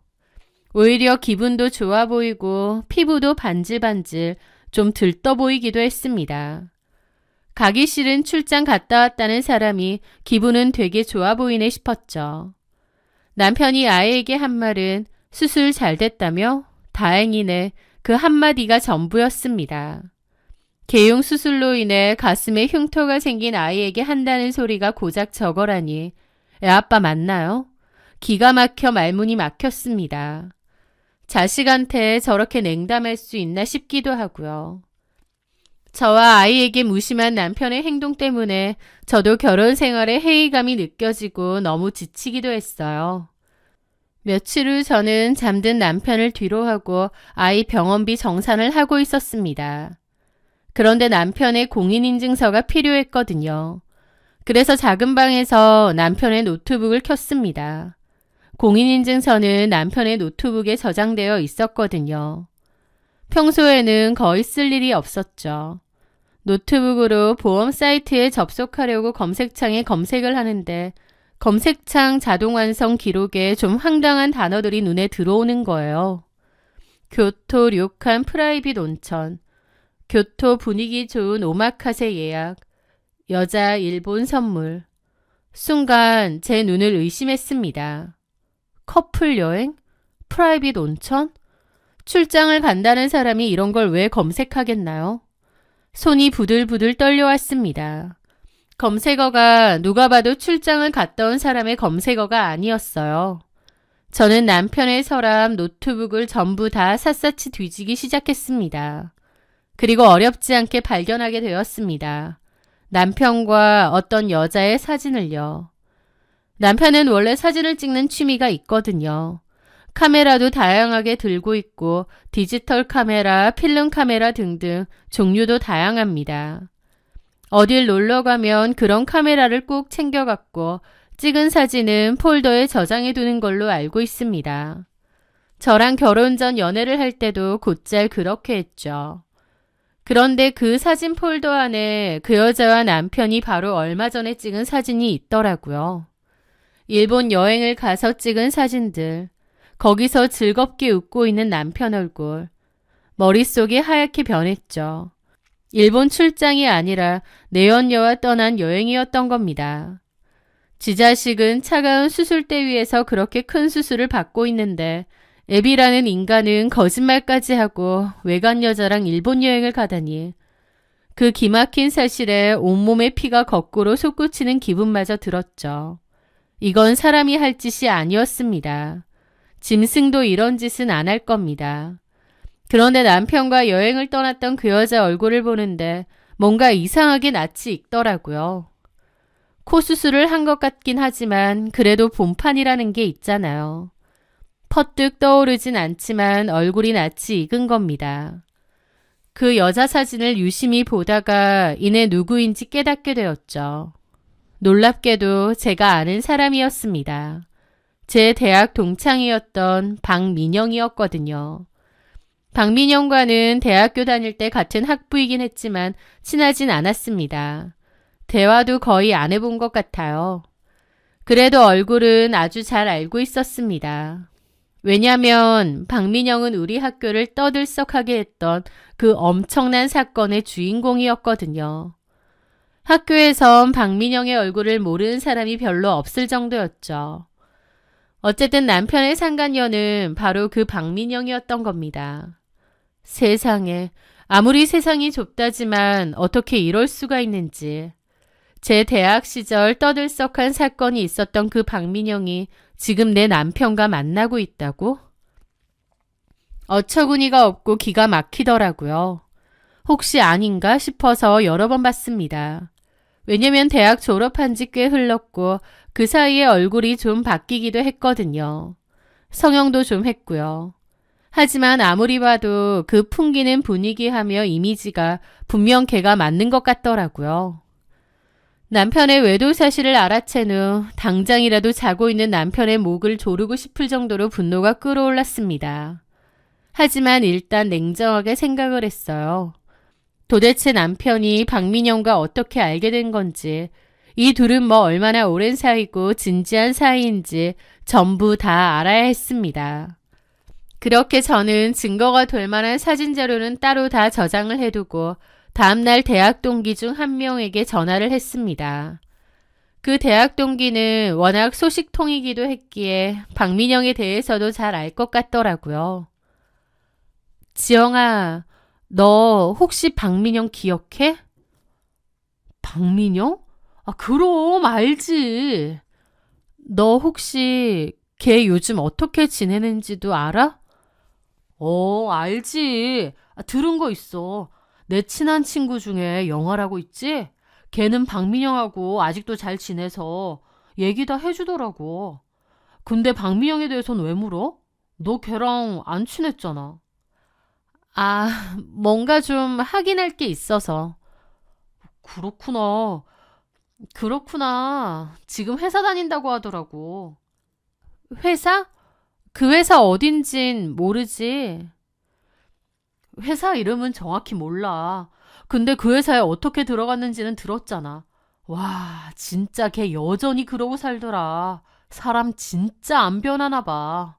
오히려 기분도 좋아 보이고 피부도 반질반질 좀 들떠 보이기도 했습니다. 가기 싫은 출장 갔다 왔다는 사람이 기분은 되게 좋아 보이네 싶었죠. 남편이 아이에게 한 말은 수술 잘 됐다며 다행이네 그 한마디가 전부였습니다. 개용 수술로 인해 가슴에 흉터가 생긴 아이에게 한다는 소리가 고작 저거라니 애아빠 맞나요? 기가 막혀 말문이 막혔습니다. 자식한테 저렇게 냉담할 수 있나 싶기도 하고요. 저와 아이에게 무심한 남편의 행동 때문에 저도 결혼 생활에 회의감이 느껴지고 너무 지치기도 했어요. 며칠 후 저는 잠든 남편을 뒤로하고 아이 병원비 정산을 하고 있었습니다. 그런데 남편의 공인인증서가 필요했거든요. 그래서 작은 방에서 남편의 노트북을 켰습니다. 공인인증서는 남편의 노트북에 저장되어 있었거든요. 평소에는 거의 쓸 일이 없었죠. 노트북으로 보험 사이트에 접속하려고 검색창에 검색을 하는데 검색창 자동 완성 기록에 좀 황당한 단어들이 눈에 들어오는 거예요. 교토 료칸 프라이빗 온천, 교토 분위기 좋은 오마카세 예약, 여자 일본 선물. 순간 제 눈을 의심했습니다. 커플 여행? 프라이빗 온천? 출장을 간다는 사람이 이런 걸 왜 검색하겠나요? 손이 부들부들 떨려왔습니다. 검색어가 누가 봐도 출장을 갔다 온 사람의 검색어가 아니었어요. 저는 남편의 서랍, 노트북을 전부 다 샅샅이 뒤지기 시작했습니다. 그리고 어렵지 않게 발견하게 되었습니다. 남편과 어떤 여자의 사진을요. 남편은 원래 사진을 찍는 취미가 있거든요. 카메라도 다양하게 들고 있고 디지털 카메라, 필름 카메라 등등 종류도 다양합니다. 어딜 놀러 가면 그런 카메라를 꼭 챙겨갔고 찍은 사진은 폴더에 저장해 두는 걸로 알고 있습니다. 저랑 결혼 전 연애를 할 때도 곧잘 그렇게 했죠. 그런데 그 사진 폴더 안에 그 여자와 남편이 바로 얼마 전에 찍은 사진이 있더라고요. 일본 여행을 가서 찍은 사진들, 거기서 즐겁게 웃고 있는 남편 얼굴, 머릿속이 하얗게 변했죠. 일본 출장이 아니라 내연녀와 떠난 여행이었던 겁니다. 지 자식은 차가운 수술대 위에서 그렇게 큰 수술을 받고 있는데 애비라는 인간은 거짓말까지 하고 외간 여자랑 일본 여행을 가다니. 그 기막힌 사실에 온몸의 피가 거꾸로 솟구치는 기분마저 들었죠. 이건 사람이 할 짓이 아니었습니다. 짐승도 이런 짓은 안 할 겁니다. 그런데 남편과 여행을 떠났던 그 여자 얼굴을 보는데 뭔가 이상하게 낯이 익더라고요. 코 수술을 한 것 같긴 하지만 그래도 본판이라는 게 있잖아요. 퍼뜩 떠오르진 않지만 얼굴이 낯이 익은 겁니다. 그 여자 사진을 유심히 보다가 이내 누구인지 깨닫게 되었죠. 놀랍게도 제가 아는 사람이었습니다. 제 대학 동창이었던 박민영이었거든요. 박민영과는 대학교 다닐 때 같은 학부이긴 했지만 친하진 않았습니다. 대화도 거의 안 해본 것 같아요. 그래도 얼굴은 아주 잘 알고 있었습니다. 왜냐면 박민영은 우리 학교를 떠들썩하게 했던 그 엄청난 사건의 주인공이었거든요. 학교에선 박민영의 얼굴을 모르는 사람이 별로 없을 정도였죠. 어쨌든 남편의 상간녀는 바로 그 박민영이었던 겁니다. 세상에, 아무리 세상이 좁다지만 어떻게 이럴 수가 있는지. 제 대학 시절 떠들썩한 사건이 있었던 그 박민영이 지금 내 남편과 만나고 있다고? 어처구니가 없고 기가 막히더라고요. 혹시 아닌가 싶어서 여러 번 봤습니다. 왜냐면 대학 졸업한 지 꽤 흘렀고 그 사이에 얼굴이 좀 바뀌기도 했거든요. 성형도 좀 했고요. 하지만 아무리 봐도 그 풍기는 분위기하며 이미지가 분명 걔가 맞는 것 같더라고요. 남편의 외도 사실을 알아챈 후 당장이라도 자고 있는 남편의 목을 조르고 싶을 정도로 분노가 끌어올랐습니다. 하지만 일단 냉정하게 생각을 했어요. 도대체 남편이 박민영과 어떻게 알게 된 건지, 이 둘은 뭐 얼마나 오랜 사이고 진지한 사이인지 전부 다 알아야 했습니다. 그렇게 저는 증거가 될 만한 사진 자료는 따로 다 저장을 해두고 다음날 대학 동기 중 한 명에게 전화를 했습니다. 그 대학 동기는 워낙 소식통이기도 했기에 박민영에 대해서도 잘 알 것 같더라고요. 지영아, 너 혹시 박민영 기억해? 박민영? 아, 그럼 알지. 너 혹시 걔 요즘 어떻게 지내는지도 알아? 알지. 들은 거 있어. 내 친한 친구 중에 영화라고 있지? 걔는 박민영하고 아직도 잘 지내서 얘기 다 해주더라고. 근데 박민영에 대해서는 왜 물어? 너 걔랑 안 친했잖아. 아, 뭔가 좀 확인할 게 있어서. 그렇구나. 그렇구나. 지금 회사 다닌다고 하더라고. 회사? 그 회사 어딘진 모르지. 회사 이름은 정확히 몰라. 근데 그 회사에 어떻게 들어갔는지는 들었잖아. 와, 진짜 걔 여전히 그러고 살더라. 사람 진짜 안 변하나 봐.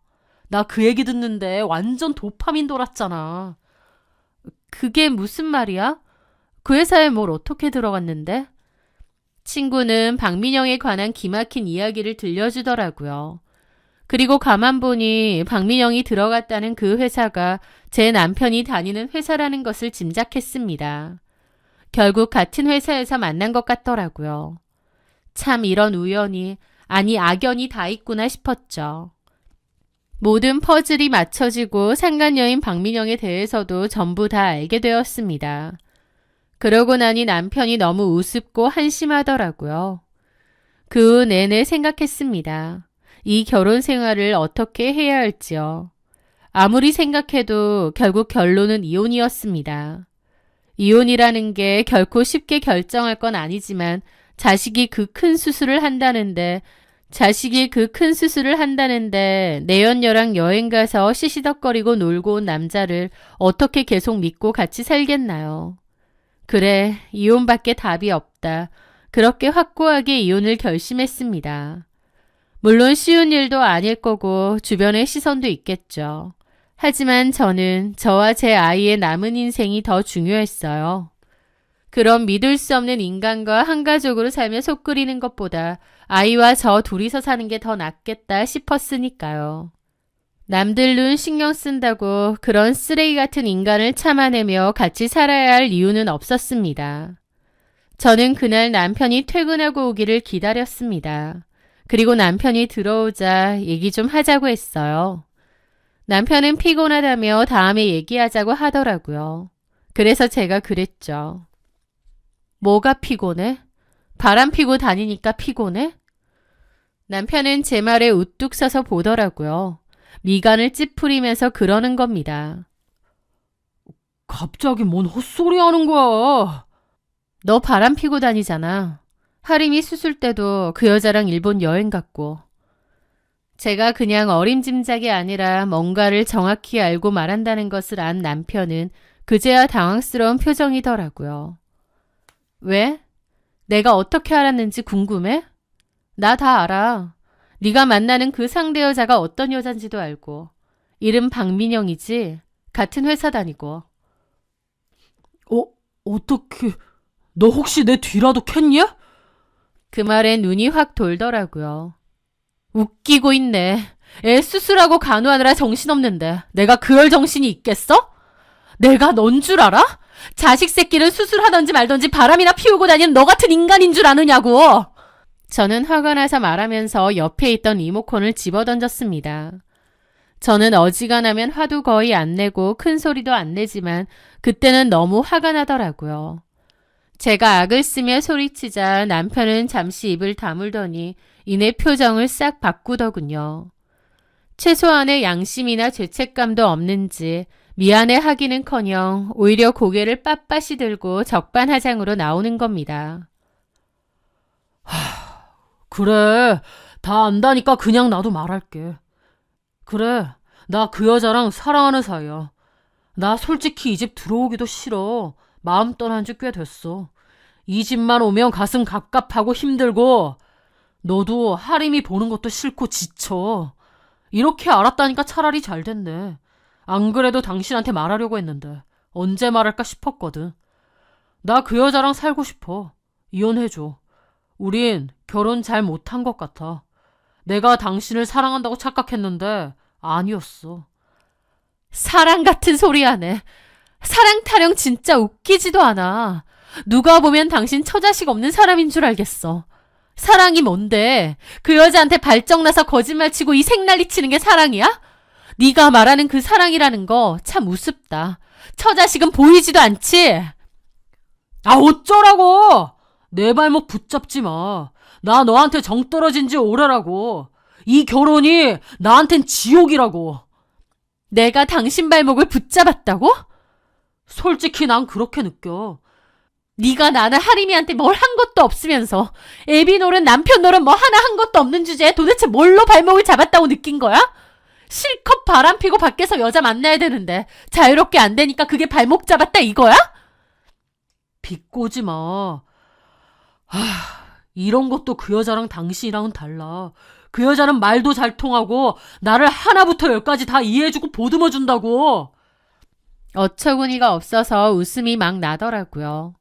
나 그 얘기 듣는데 완전 도파민 돌았잖아. 그게 무슨 말이야? 그 회사에 뭘 어떻게 들어갔는데? 친구는 박민영에 관한 기막힌 이야기를 들려주더라고요. 그리고 가만 보니 박민영이 들어갔다는 그 회사가 제 남편이 다니는 회사라는 것을 짐작했습니다. 결국 같은 회사에서 만난 것 같더라고요. 참 이런 우연이, 아니 악연이 다 있구나 싶었죠. 모든 퍼즐이 맞춰지고 상간녀인 박민영에 대해서도 전부 다 알게 되었습니다. 그러고 나니 남편이 너무 우습고 한심하더라고요. 그 후 내내 생각했습니다. 이 결혼 생활을 어떻게 해야 할지요. 아무리 생각해도 결국 결론은 이혼이었습니다. 이혼이라는 게 결코 쉽게 결정할 건 아니지만 자식이 그 큰 수술을 한다는데 내연녀랑 여행 가서 시시덕거리고 놀고 온 남자를 어떻게 계속 믿고 같이 살겠나요? 그래, 이혼밖에 답이 없다. 그렇게 확고하게 이혼을 결심했습니다. 물론 쉬운 일도 아닐 거고 주변의 시선도 있겠죠. 하지만 저는 저와 제 아이의 남은 인생이 더 중요했어요. 그런 믿을 수 없는 인간과 한가족으로 살며 속 끓이는 것보다 아이와 저 둘이서 사는 게 더 낫겠다 싶었으니까요. 남들 눈 신경 쓴다고 그런 쓰레기 같은 인간을 참아내며 같이 살아야 할 이유는 없었습니다. 저는 그날 남편이 퇴근하고 오기를 기다렸습니다. 그리고 남편이 들어오자 얘기 좀 하자고 했어요. 남편은 피곤하다며 다음에 얘기하자고 하더라고요. 그래서 제가 그랬죠. 뭐가 피곤해? 바람 피고 다니니까 피곤해? 남편은 제 말에 우뚝 서서 보더라고요. 미간을 찌푸리면서 그러는 겁니다. 갑자기 뭔 헛소리 하는 거야? 너 바람 피고 다니잖아. 하림이 수술 때도 그 여자랑 일본 여행 갔고. 제가 그냥 어림짐작이 아니라 뭔가를 정확히 알고 말한다는 것을 안 남편은 그제야 당황스러운 표정이더라고요. 왜? 내가 어떻게 알았는지 궁금해? 나 다 알아. 네가 만나는 그 상대 여자가 어떤 여잔지도 알고. 이름 박민영이지? 같은 회사 다니고. 어떻게... 너 혹시 내 뒤라도 캤냐? 그 말에 눈이 확 돌더라고요. 웃기고 있네. 애 수술하고 간호하느라 정신없는데 내가 그럴 정신이 있겠어? 내가 넌 줄 알아? 자식 새끼를 수술하던지 말던지 바람이나 피우고 다니는 너 같은 인간인 줄 아느냐고. 저는 화가 나서 말하면서 옆에 있던 리모컨을 집어던졌습니다. 저는 어지간하면 화도 거의 안 내고 큰 소리도 안 내지만 그때는 너무 화가 나더라고요. 제가 악을 쓰며 소리치자 남편은 잠시 입을 다물더니 이내 표정을 싹 바꾸더군요. 최소한의 양심이나 죄책감도 없는지 미안해 하기는커녕 오히려 고개를 빳빳이 들고 적반하장으로 나오는 겁니다. 그래, 다 안다니까 그냥 나도 말할게. 그래, 나 그 여자랑 사랑하는 사이야. 나 솔직히 이 집 들어오기도 싫어. 마음 떠난 지 꽤 됐어. 이 집만 오면 가슴 갑갑하고 힘들고 너도 하림이 보는 것도 싫고 지쳐. 이렇게 알았다니까 차라리 잘 됐네. 안 그래도 당신한테 말하려고 했는데 언제 말할까 싶었거든. 나 그 여자랑 살고 싶어. 이혼해줘. 우린 결혼 잘 못한 것 같아. 내가 당신을 사랑한다고 착각했는데 아니었어. 사랑 같은 소리 하네. 사랑 타령 진짜 웃기지도 않아. 누가 보면 당신 처자식 없는 사람인 줄 알겠어. 사랑이 뭔데? 그 여자한테 발정나서 거짓말 치고 이 생난리 치는 게 사랑이야? 네가 말하는 그 사랑이라는 거 참 우습다. 처자식은 보이지도 않지? 아, 어쩌라고! 내 발목 붙잡지 마. 나 너한테 정 떨어진 지 오래라고. 이 결혼이 나한텐 지옥이라고. 내가 당신 발목을 붙잡았다고? 솔직히 난 그렇게 느껴. 네가 나는 하림이한테 뭘 한 것도 없으면서 애비 노릇 남편 노릇 뭐 하나 한 것도 없는 주제에 도대체 뭘로 발목을 잡았다고 느낀 거야? 실컷 바람 피고 밖에서 여자 만나야 되는데 자유롭게 안 되니까 그게 발목 잡았다 이거야? 비꼬지 마. 이런 것도 그 여자랑 당신이랑은 달라. 그 여자는 말도 잘 통하고 나를 하나부터 열까지 다 이해해주고 보듬어준다고. 어처구니가 없어서 웃음이 막 나더라고요.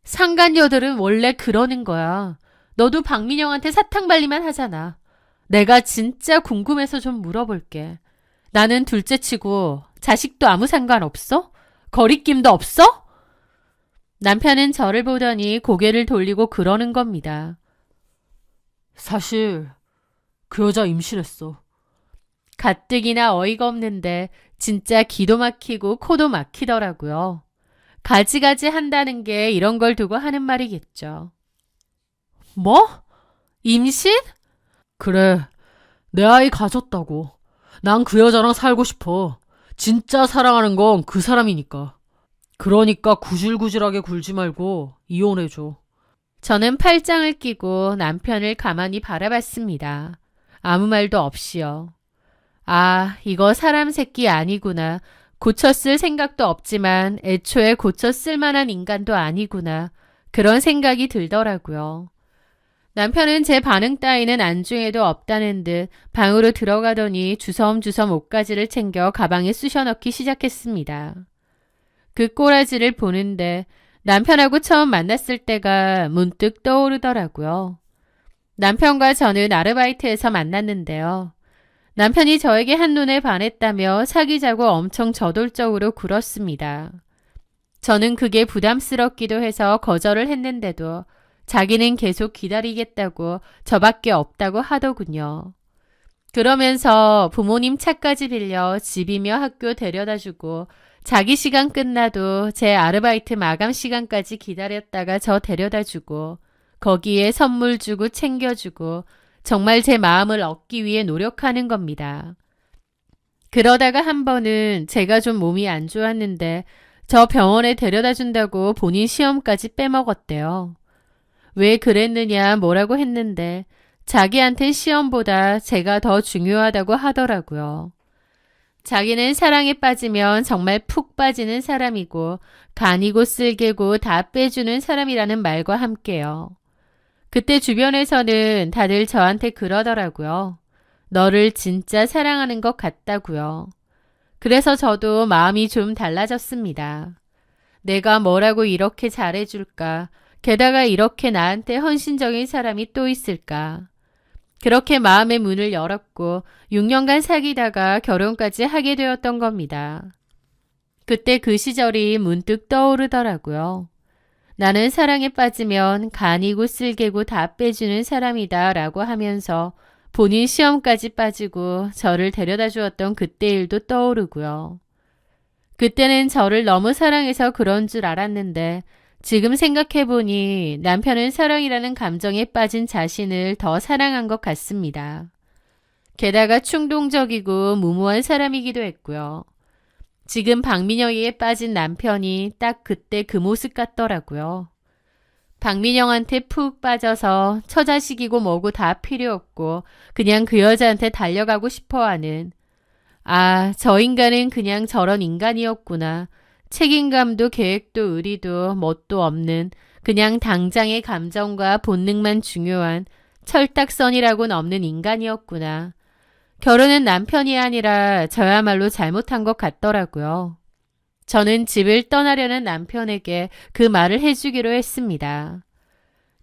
상간녀들은 원래 그러는 거야. 너도 박민영한테 사탕 발리만 하잖아. 내가 진짜 궁금해서 좀 물어볼게. 나는 둘째치고 자식도 아무 상관없어? 거리낌도 없어? 남편은 저를 보더니 고개를 돌리고 그러는 겁니다. 사실 그 여자 임신했어. 가뜩이나 어이가 없는데 진짜 기도 막히고 코도 막히더라고요. 가지가지 한다는 게 이런 걸 두고 하는 말이겠죠. 뭐? 임신? 그래, 내 아이 가졌다고. 난 그 여자랑 살고 싶어. 진짜 사랑하는 건 그 사람이니까. 그러니까 구질구질하게 굴지 말고 이혼해줘. 저는 팔짱을 끼고 남편을 가만히 바라봤습니다. 아무 말도 없이요. 아, 이거 사람 새끼 아니구나. 고쳤을 생각도 없지만 애초에 고쳤을 만한 인간도 아니구나. 그런 생각이 들더라고요. 남편은 제 반응 따위는 안중에도 없다는 듯 방으로 들어가더니 주섬주섬 옷가지를 챙겨 가방에 쑤셔넣기 시작했습니다. 그 꼬라지를 보는데 남편하고 처음 만났을 때가 문득 떠오르더라고요. 남편과 저는 아르바이트에서 만났는데요. 남편이 저에게 한눈에 반했다며 사귀자고 엄청 저돌적으로 굴었습니다. 저는 그게 부담스럽기도 해서 거절을 했는데도 자기는 계속 기다리겠다고 저밖에 없다고 하더군요. 그러면서 부모님 차까지 빌려 집이며 학교 데려다주고 자기 시간 끝나도 제 아르바이트 마감 시간까지 기다렸다가 저 데려다주고 거기에 선물 주고 챙겨주고 정말 제 마음을 얻기 위해 노력하는 겁니다. 그러다가 한 번은 제가 좀 몸이 안 좋았는데 저 병원에 데려다 준다고 본인 시험까지 빼먹었대요. 왜 그랬느냐 뭐라고 했는데 자기한텐 시험보다 제가 더 중요하다고 하더라고요. 자기는 사랑에 빠지면 정말 푹 빠지는 사람이고 간이고 쓸개고 다 빼주는 사람이라는 말과 함께요. 그때 주변에서는 다들 저한테 그러더라고요. 너를 진짜 사랑하는 것 같다고요. 그래서 저도 마음이 좀 달라졌습니다. 내가 뭐라고 이렇게 잘해줄까? 게다가 이렇게 나한테 헌신적인 사람이 또 있을까? 그렇게 마음의 문을 열었고 6년간 사귀다가 결혼까지 하게 되었던 겁니다. 그때 그 시절이 문득 떠오르더라고요. 나는 사랑에 빠지면 간이고 쓸개고 다 빼주는 사람이다 라고 하면서 본인 시험까지 빠지고 저를 데려다 주었던 그때 일도 떠오르고요. 그때는 저를 너무 사랑해서 그런 줄 알았는데 지금 생각해보니 남편은 사랑이라는 감정에 빠진 자신을 더 사랑한 것 같습니다. 게다가 충동적이고 무모한 사람이기도 했고요. 지금 박민영에게 빠진 남편이 딱 그때 그 모습 같더라고요. 박민영한테 푹 빠져서 처자식이고 뭐고 다 필요 없고 그냥 그 여자한테 달려가고 싶어하는 아, 저 인간은 그냥 저런 인간이었구나. 책임감도 계획도 의리도 뭣도 없는 그냥 당장의 감정과 본능만 중요한 철딱선이라고는 없는 인간이었구나. 결혼은 남편이 아니라 저야말로 잘못한 것 같더라고요. 저는 집을 떠나려는 남편에게 그 말을 해주기로 했습니다.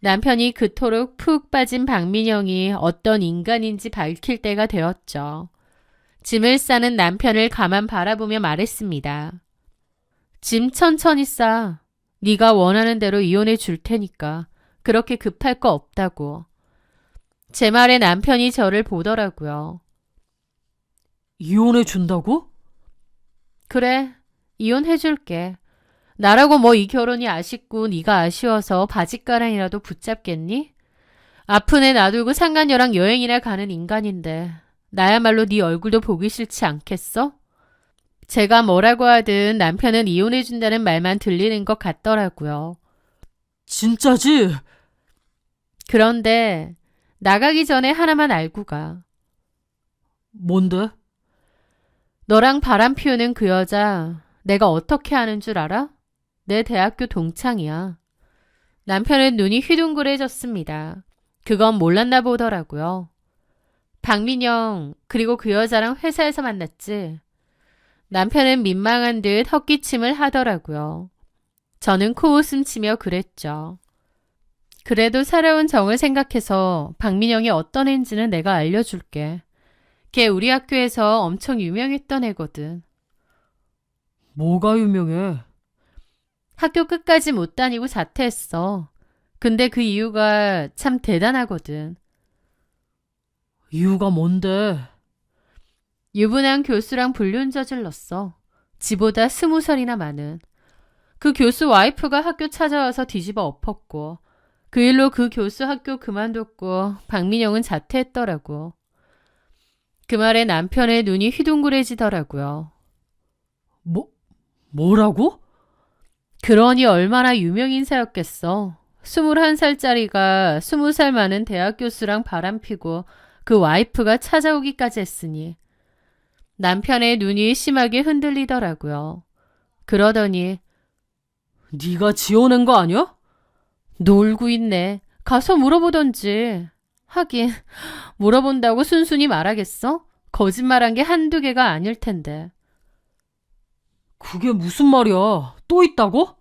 남편이 그토록 푹 빠진 박민영이 어떤 인간인지 밝힐 때가 되었죠. 짐을 싸는 남편을 가만 바라보며 말했습니다. 짐 천천히 싸. 네가 원하는 대로 이혼해 줄 테니까. 그렇게 급할 거 없다고. 제 말에 남편이 저를 보더라고요. 이혼해 준다고? 그래, 이혼해 줄게. 나라고 뭐 이 결혼이 아쉽고 네가 아쉬워서 바짓가랑이라도 붙잡겠니? 아픈 애 놔두고 상간녀랑 여행이나 가는 인간인데 나야말로 네 얼굴도 보기 싫지 않겠어? 제가 뭐라고 하든 남편은 이혼해 준다는 말만 들리는 것 같더라고요. 진짜지? 그런데 나가기 전에 하나만 알고 가. 뭔데? 너랑 바람 피우는 그 여자 내가 어떻게 아는 줄 알아? 내 대학교 동창이야. 남편은 눈이 휘둥그레졌습니다. 그건 몰랐나 보더라고요. 박민영 그리고 그 여자랑 회사에서 만났지. 남편은 민망한 듯 헛기침을 하더라고요. 저는 코웃음 치며 그랬죠. 그래도 살아온 정을 생각해서 박민영이 어떤 애인지는 내가 알려줄게. 걔 우리 학교에서 엄청 유명했던 애거든. 뭐가 유명해? 학교 끝까지 못 다니고 자퇴했어. 근데 그 이유가 참 대단하거든. 이유가 뭔데? 유부남 교수랑 불륜 저질렀어. 지보다 20살이나 많은. 그 교수 와이프가 학교 찾아와서 뒤집어 엎었고 그 일로 그 교수 학교 그만뒀고 박민영은 자퇴했더라고. 그 말에 남편의 눈이 휘둥그레지더라고요. 뭐라고? 그러니 얼마나 유명 인사였겠어. 21살짜리가 20살 많은 대학 교수랑 바람피고 그 와이프가 찾아오기까지 했으니 남편의 눈이 심하게 흔들리더라고요. 그러더니 네가 지어낸 거 아니야? 놀고 있네. 가서 물어보던지. 하긴 물어본다고 순순히 말하겠어? 거짓말한 게 한두 개가 아닐 텐데. 그게 무슨 말이야? 또 있다고?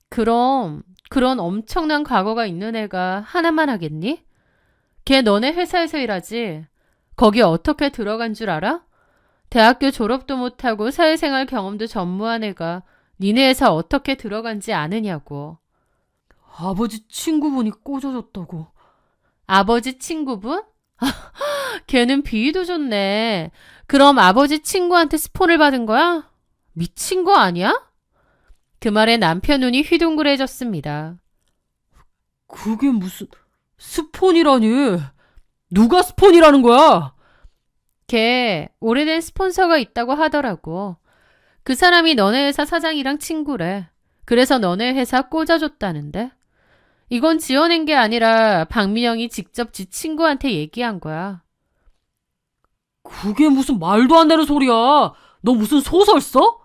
그럼 그런 엄청난 과거가 있는 애가 하나만 하겠니? 걔 너네 회사에서 일하지? 거기 어떻게 들어간 줄 알아? 대학교 졸업도 못하고 사회생활 경험도 전무한 애가 니네 회사 어떻게 들어간지 아느냐고. 아버지 친구분이 꽂아줬다고. 아버지 친구분? 걔는 비위도 좋네. 그럼 아버지 친구한테 스폰을 받은 거야? 미친 거 아니야? 그 말에 남편 눈이 휘둥그레졌습니다. 그게 무슨 스폰이라니? 누가 스폰이라는 거야? 걔 오래된 스폰서가 있다고 하더라고. 그 사람이 너네 회사 사장이랑 친구래. 그래서 너네 회사 꽂아줬다는데. 이건 지어낸 게 아니라 박민영이 직접 지 친구한테 얘기한 거야. 그게 무슨 말도 안 되는 소리야. 너 무슨 소설 써?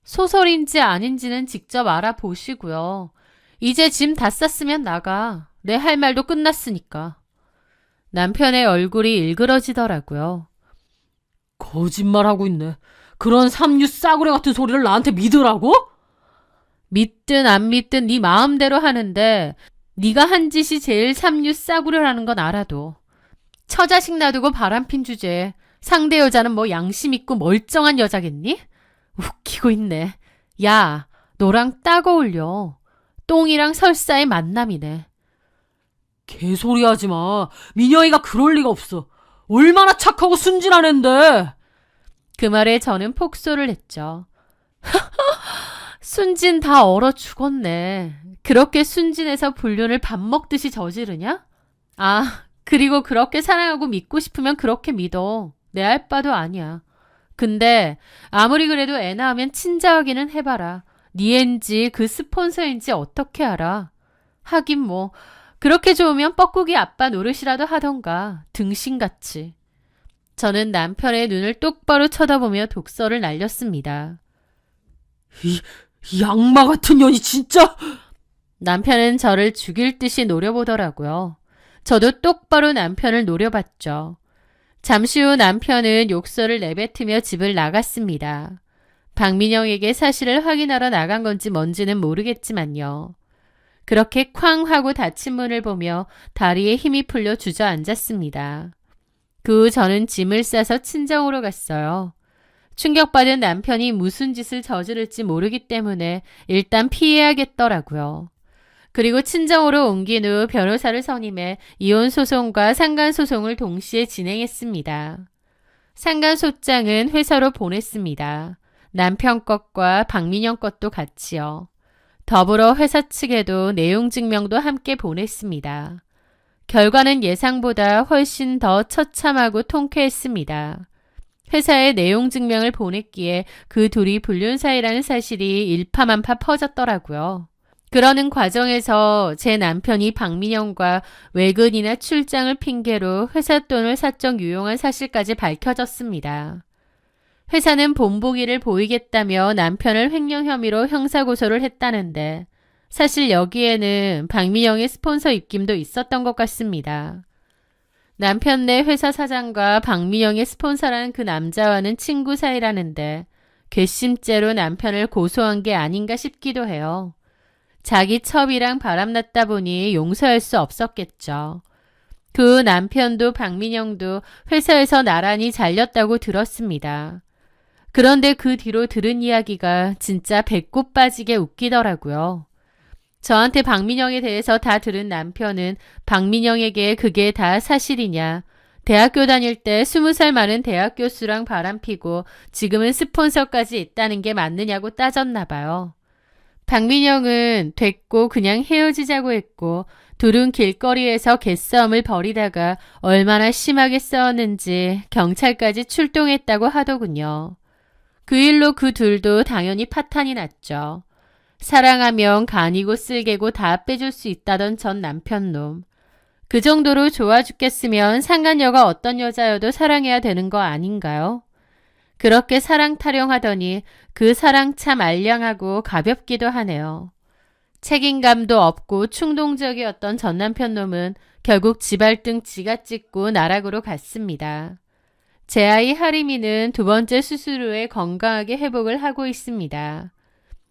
소설인지 아닌지는 직접 알아보시고요. 이제 짐 다 쌌으면 나가. 내 할 말도 끝났으니까. 남편의 얼굴이 일그러지더라고요. 거짓말하고 있네. 그런 삼류 싸구려 같은 소리를 나한테 믿으라고? 믿든 안 믿든 네 마음대로 하는데 네가 한 짓이 제일 삼류 싸구려라는 건 알아도. 처자식 놔두고 바람핀 주제에 상대 여자는 뭐 양심 있고 멀쩡한 여자겠니? 웃기고 있네. 야, 너랑 딱 어울려. 똥이랑 설사의 만남이네. 개소리 하지 마. 민영이가 그럴 리가 없어. 얼마나 착하고 순진한 앤데. 그 말에 저는 폭소를 했죠. 순진 다 얼어 죽었네. 그렇게 순진해서 불륜을 밥 먹듯이 저지르냐? 아, 그리고 그렇게 사랑하고 믿고 싶으면 그렇게 믿어. 내 알 바도 아니야. 근데 아무리 그래도 애 낳으면 친자하기는 해봐라. 네 앤지 그 스폰서인지 어떻게 알아? 하긴 뭐 그렇게 좋으면 뻐꾸기 아빠 노릇이라도 하던가. 등신같이. 저는 남편의 눈을 똑바로 쳐다보며 독서를 날렸습니다. 이 악마 같은 년이 진짜! 남편은 저를 죽일 듯이 노려보더라고요. 저도 똑바로 남편을 노려봤죠. 잠시 후 남편은 욕설을 내뱉으며 집을 나갔습니다. 박민영에게 사실을 확인하러 나간 건지 뭔지는 모르겠지만요. 그렇게 쾅 하고 닫힌 문을 보며 다리에 힘이 풀려 주저앉았습니다. 그 후 저는 짐을 싸서 친정으로 갔어요. 충격받은 남편이 무슨 짓을 저지를지 모르기 때문에 일단 피해야겠더라고요. 그리고 친정으로 옮긴 후 변호사를 선임해 이혼소송과 상간소송을 동시에 진행했습니다. 상간소장은 회사로 보냈습니다. 남편 것과 박민영 것도 같이요. 더불어 회사 측에도 내용 증명도 함께 보냈습니다. 결과는 예상보다 훨씬 더 처참하고 통쾌했습니다. 회사에 내용 증명을 보냈기에 그 둘이 불륜 사이라는 사실이 일파만파 퍼졌더라고요. 그러는 과정에서 제 남편이 박민영과 외근이나 출장을 핑계로 회사 돈을 사적 유용한 사실까지 밝혀졌습니다. 회사는 본보기를 보이겠다며 남편을 횡령 혐의로 형사고소를 했다는데 사실 여기에는 박민영의 스폰서 입김도 있었던 것 같습니다. 남편네 회사 사장과 박민영의 스폰서라는 그 남자와는 친구 사이라는데 괘씸죄로 남편을 고소한 게 아닌가 싶기도 해요. 자기 첩이랑 바람났다 보니 용서할 수 없었겠죠. 그 남편도 박민영도 회사에서 나란히 잘렸다고 들었습니다. 그런데 그 뒤로 들은 이야기가 진짜 배꼽 빠지게 웃기더라고요. 저한테 박민영에 대해서 다 들은 남편은 박민영에게 그게 다 사실이냐, 대학교 다닐 때 20살 많은 대학 교수랑 바람피고 지금은 스폰서까지 있다는 게 맞느냐고 따졌나 봐요. 박민영은 됐고 그냥 헤어지자고 했고 둘은 길거리에서 개싸움을 벌이다가 얼마나 심하게 싸웠는지 경찰까지 출동했다고 하더군요. 그 일로 그 둘도 당연히 파탄이 났죠. 사랑하면 간이고 쓸개고 다 빼줄 수 있다던 전 남편놈. 그 정도로 좋아 죽겠으면 상간녀가 어떤 여자여도 사랑해야 되는 거 아닌가요? 그렇게 사랑 타령하더니 그 사랑 참 알량하고 가볍기도 하네요. 책임감도 없고 충동적이었던 전 남편놈은 결국 지발등 지가 찢고 나락으로 갔습니다. 제 아이 하림이는 2번째 수술 후에 건강하게 회복을 하고 있습니다.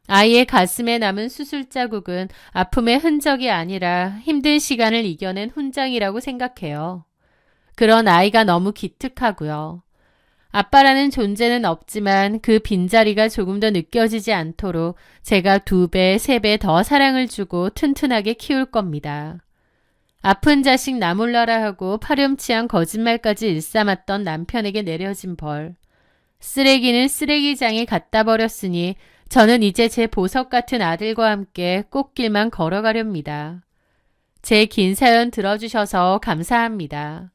아이의 가슴에 남은 수술 자국은 아픔의 흔적이 아니라 힘든 시간을 이겨낸 훈장이라고 생각해요. 그런 아이가 너무 기특하고요. 아빠라는 존재는 없지만 그 빈자리가 조금 더 느껴지지 않도록 제가 2배, 3배 더 사랑을 주고 튼튼하게 키울 겁니다. 아픈 자식 나 몰라라 하고 파렴치한 거짓말까지 일삼았던 남편에게 내려진 벌. 쓰레기는 쓰레기장에 갖다 버렸으니 저는 이제 제 보석 같은 아들과 함께 꽃길만 걸어가렵니다. 제 긴 사연 들어주셔서 감사합니다.